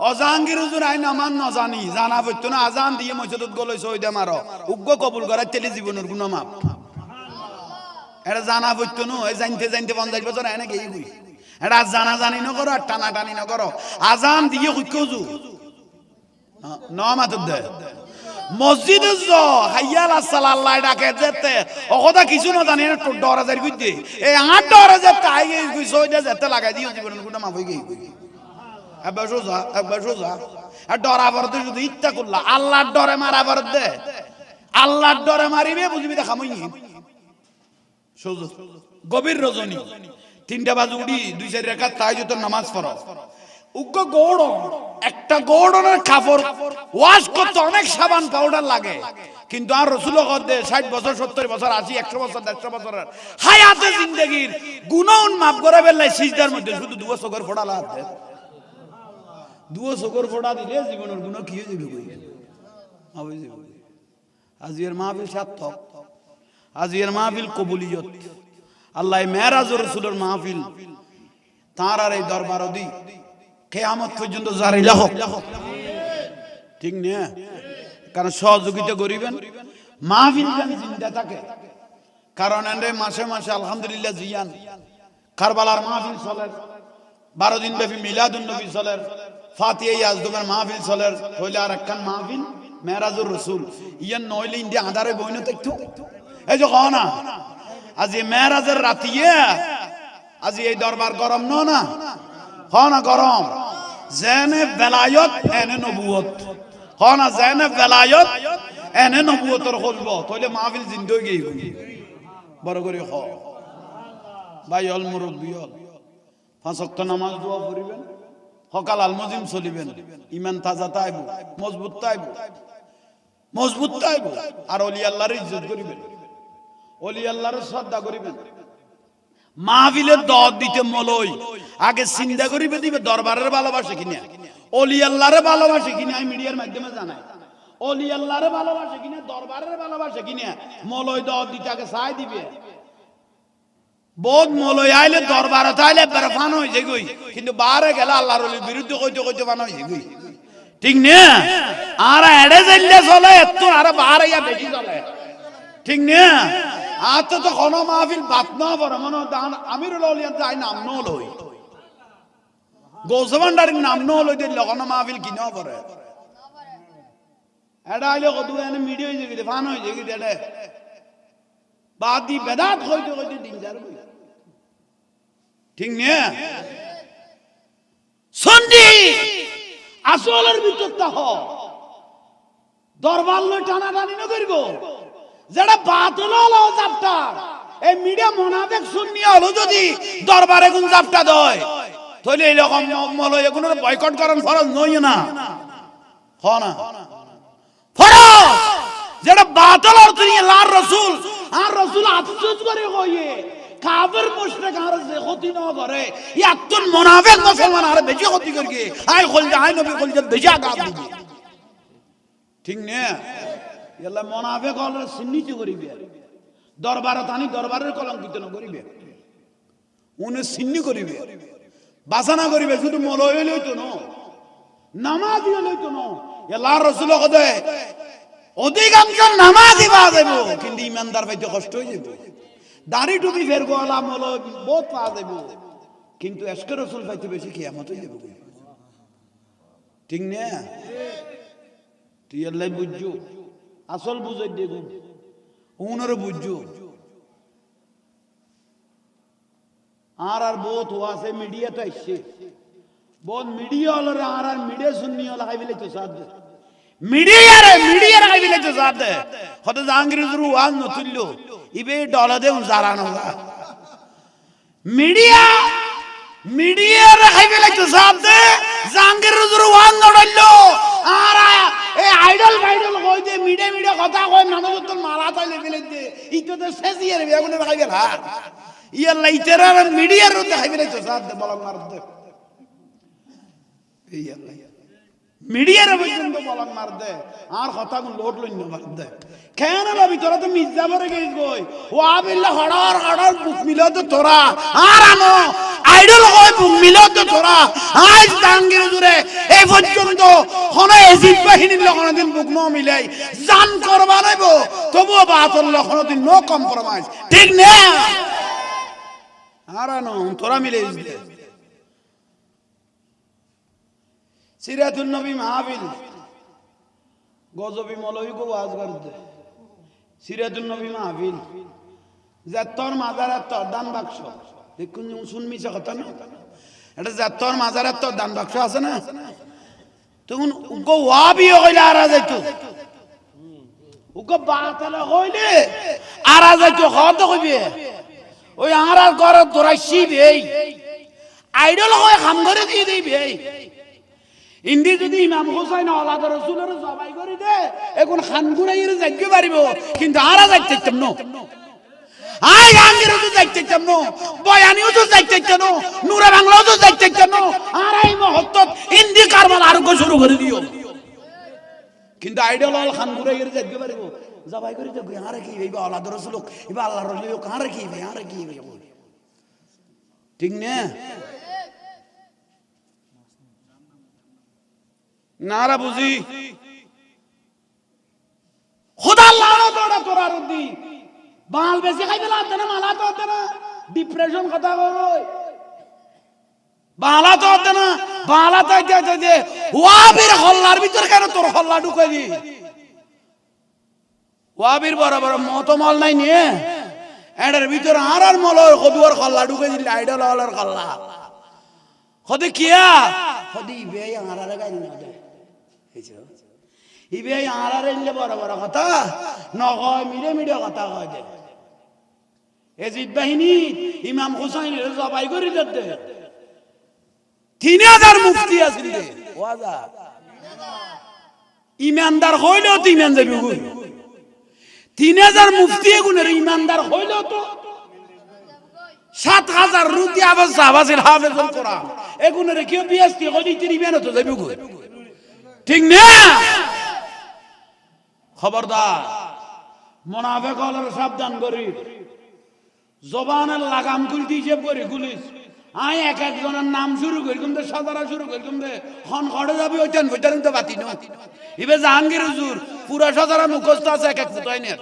অজাঙ্গির হুজুর আই নামান না জানি জানা হইতো না আজান দিয়ে মসজিদত গলই সইদে মারো উগ্গ কবুল করাই তেলি জীবনের গুনাহ মাপ এটা জানা হইতো না এই জানতে জানতে 50 বছর এনে গেই কই এটা জানা জানি না করো আর টানা টানি না করো আজান দিয়ে কইকজু নামাত দে মসজিদে যো হাইয়াল সাল্লাল্লাহ ডাকে যেতে ও কথা কিছু না জানি না তো ডরা যাই কইতে এই আট ডরা যেতে আই গই সইদে যেতে লাগাই দিও জীবনের গুনাহ মাপ হই গই একবার সোজা আর ডরা বরতে যদি ইচ্ছা করলা আল্লাহর ডরে মারা বরতে আল্লাহর ডরে মারিবে বুঝবি দেখা মই সোজা গভীর রজনী 3টা বাজে উঠি 2-4 রাকাত তাহাজ্জুদের নামাজ পড়ো উগ্গ গৌড় একটা গৌড়নের কাপড় ওয়াশ করতে অনেক সাবান পাউডার লাগে কিন্তু আর রাসূল কদে 60 বছর 70 বছর 80 100 বছর 150 বছরের হায়াতে জিন্দেগীর গুনাহ মাফ করে বেলাই সিজদার মধ্যে শুধু দুয়া চোখের ফোঁটা লাগাতে দুয়া চোখের ফোঁটা দিলে জীবনের গুনাহ কি হয়ে যাবে কই হবে যাবে আজির মাহফিল সার্থক আজির মাহফিল কবুলিয়ত আল্লাহ মেরাজ রাসূলের মাহফিল তার আর এই দরবার দি কিয়ামত পর্যন্ত জারি রাখো ঠিক না কারণ সহযোগিতা করিবেন মাহফিল যেন জিন্দা থাকে কারণ এন্ডে মাসে মাসে আলহামদুলিল্লাহ জিয়ান কারবালার মাহফিল চলে 12 দিন ব্যাপী মিলাদুন নবী চলে ফাতিহা ইয়াজদুমের মাহফিল চলে হইলে আর একখান মাহফিল মেরাজুর রাসূল ইয়ান নইলে ইন্ডিয়া আধারে বইনো দেখতো এই যে না আজি মেরাজের রাতিয়ে আজি এই দরবার গরম না না গরম জেনে বেলায়ত এনে নবুয়ত না জেনে বেলায়ত এনে নবুয়তর হলব তাইলে মাহফিল জিন্দা হয়ে গই বড় করে হ ভাই অল মুরব্বি হল 5 ওয়াক্ত নামাজ দোয়া পড়িবেন সকাল আলমজিম চলিবেন ইমান তাজা তাইব মজবুত তাইব আর ওলি আল্লাহর ইজ্জত করিবেন ওলি আল্লাহর শ্রদ্ধা করিবেন মাহফিলের দদ দিতে মলই আগে চিন্তা করিবে দিবে দরবারের ভালোবাসে কিনা ওলি আল্লাহর ভালোবাসে কিনা আমি মিডিয়ার মাধ্যমে জানাই ওলি আল্লাহর ভালোবাসে কিনা দরবারের ভালোবাসে কিনা মলই দদ দিতে আগে চাই দিবে বহুত মলই আইলে দরবারে তাইলে বেরফান হই যায় গই কিন্তু বারে গেল আল্লাহর ওলির বিরুদ্ধে কইতে ফান হই যায় গই ঠিক না আর এড়ে যাইলে চলে এত আর বারে ইয়া বেশি চলে ঠিক না আত তো কোন মাহফিল বাত না পড়ে মনে দান আমিরুল আউলিয়া তাই নাম ন লই গোসবান্ডার নাম ন লই দিল কোন মাহফিল কি না পড়ে এডা আইলে কত এনে মিডিয়া হই যাবি ফান হই যাবি এডা বাদি বেদাত কইতে দিন যার ঠিক না সন্ডি আসলের ভিতর তা হ দরবার লই টানা টানি না করিব যেটা বাতিল হলো চাপটা এই মিডিয়া মোনাফেক সুন্নি হলো যদি দরবারে গুন জাপটা দেয় তাহলে এরকম মল এগুলো বয়কট করেন ফরজ নয় না না ফরজ যেটা বাতিল অর্থ নিয়ে লার রাসূল আর রাসূল আফসোস করে কইয়ে কাফের মুশরিক আর যে ক্ষতি না করে একজন মুনাফিক মুসলমান আর বেশি ক্ষতি করবে আই কল আই নবী কল বেশি আগাম দিবে ঠিক না ইয়াল্লা মুনাফিক হলে সিন্নিতি করিবে দরবারে তানি দরবারের কলঙ্কিত না করিবে উনি সিন্নি করিবে বাসনা করিবে শুধু মলয় লইতো না নামাজি লইতো না আল্লাহর রাসূল কদে অধিকাংশ নামাজি পাওয়া যাবে কিন্তু ইমানদার পাইতে কষ্ট হয়ে যাবে দাড়ি টুপি ফের গোলা মলয় বহুত পাওয়া যাবে কিন্তু এশকে রাসূল পাইতে বেশি কিয়ামত হয়ে যাবে ঠিক না তুই আল্লাহ বুঝছো আসল বুঝাই দেখুন উনারে বুঝছো আর বহুত আছে মিডিয়া তো আসছে বহুত মিডিয়া হলো আর মিডিয়া শুননি হলো হাইবিলে তো সাথ মিডিয়া হাইবিলে তো সাথ কত জাহাঙ্গীর জরু ওয়াজ নতুল্য ইবে ডলা দে জারানো মিডিয়া হাইবিলে তো সাথ জাহাঙ্গীর জরু ওয়াজ নড়ল আর এই আইডল কই দে মিডিয়া কথা কই মানুষ তো মারা তাইলে ফেলে দে ইতো শেষিয়ার বেগুনে খাইবে হার ইয়াল্লা ইতারা মিডিয়ার রতে খাইবে তো সাথ দে বলা মার দে ইয়াল্লা মিডিয়ার পর্যন্ত বলা মার দে আর কথা কোন লোড লইন মার দে কেন লবি তোরা তো মির্জাবরে গেছ গই ওয়া বিল্লাহ হড়ার বুক মিলো তো তোরা আর আনো আইডল কই বুক মিলো তো তোরা আজ জাহাঙ্গীর জুরে এই পর্যন্ত কোন এজিদ বাহিনীর কোনদিন বুক ন মিলাই জান করবা নাইব তবুও বাতল কোনদিন নো কম্প্রোমাইজ ঠিক না আর আনো তোরা মিলে দে সিরাতুন নবী মাহফিল গজবি মৌলভী কো ওয়াজ করতে সিরাতুন নবী মাহফিল জাতর মাজারাত তো দান বাক্স দেখুন শুনমি সে কথা না এটা জাতর মাজারাত তো দান বাক্স আছে না তখন উগো ওয়াবি কইলা আর যাইতো উগো বাতালে কইলে আর যাইতো কত কইবে ওই আর ঘরে দরাইছি বেই আইডল কই কাম করে দিয়ে দিবে ইন্দি যদি ইমাম হোসেন আওলাদ রাসূলের জবাই করে দে এখন খানগুনাইয়ের যাইতে পারিব কিন্তু আরা যাইতে চাম না আই আঙ্গির তো যাইতে চাম না বয়ানিও তো যাইতে চাম না নূরে বাংলাও তো যাইতে চাম না আর এই মহত্তত ইন্দি কারবাল আর কো শুরু করে দিও কিন্তু আইডল হল খানগুনাইয়ের যাইতে পারিব জবাই করে দে আর কি এই আওলাদ রাসূল এবা আল্লাহর রাসূল কার কি ভাই আর কি ভাই ঠিক না নারা বুঝি খোদা আল্লাহ তোরা রুদি বাল বেশি খাইবে লাগতে না মালা তো হতে না ডিপ্রেশন কথা কই বালা তো হতে না বালা তো হইতে ওয়াবির হল্লার ভিতর কেন তোর হল্লা ঢুকাই দি ওয়াবির বরাবর মতমল নাই নিয়ে এটার ভিতর আর মলর কদুয়ার হল্লা ঢুকাই দিল আইডল হলার হল্লা কদে কিয়া কদি বে আরারে গাই না ইবে আরারে ইলে বড় বড় কথা নয় মিডে কথা কয় দে এজিদ বাহিনী ইমাম হুসাইনের জবাই করে দে 3000 মুফতি আছিল দে ওয়াজা ইমানদার হইলো তো ইমান যাবে কই 3000 মুফতি গুনের ইমানদার হইলো তো 7000 রুতি আবাস সাহাবাসিল হাফেজুল কোরআন এগুনের কি বিএসটি কই তিন ইমান তো যাবে কই ঠিক না খবরদার মুনাফিক হলে সাবধান করি জবানের লাগাম খুলতে হিসেব করি পুলিশ আই এক একজনের নাম শুরু করি কিন্তু সাদারা শুরু করি কিন্তু খন খড়ে যাবি ওইটান ওইটান তো বাতি ন ইবে জাহাঙ্গীর হুজুর পুরা সাদারা মুখস্থ আছে এক এক ফুটাইনের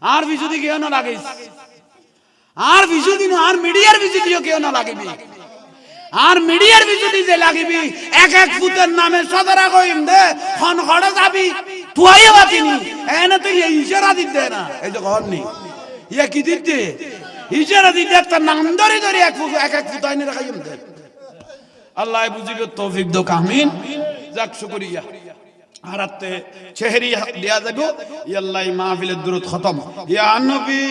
আর বিশুদি কেউ না লাগাইস আর বিশুদি না আর মিডিয়ার বিশুদিও কেউ না লাগাইবি আর মিডিয়ার বিশুদি যে লাগিবি এক এক ফুটের নামে সাদারা কইম দে খন খড়ে যাবি তুইও বাতিনি এনে তো ইশারা দিতে না এই যে ঘর নেই ইয়া কি দিতে ইশারা দিতে একটা নাম ধরে ধরে এক এক ফুটাইনে রাখাইম দে আল্লাহ বুঝিবে তৌফিক দো আমিন যাক শুকরিয়া আরাতে চেহারি দেয়া যাবে আল্লাহ মাহফিলের দুরুদ খতম ইয়া নবী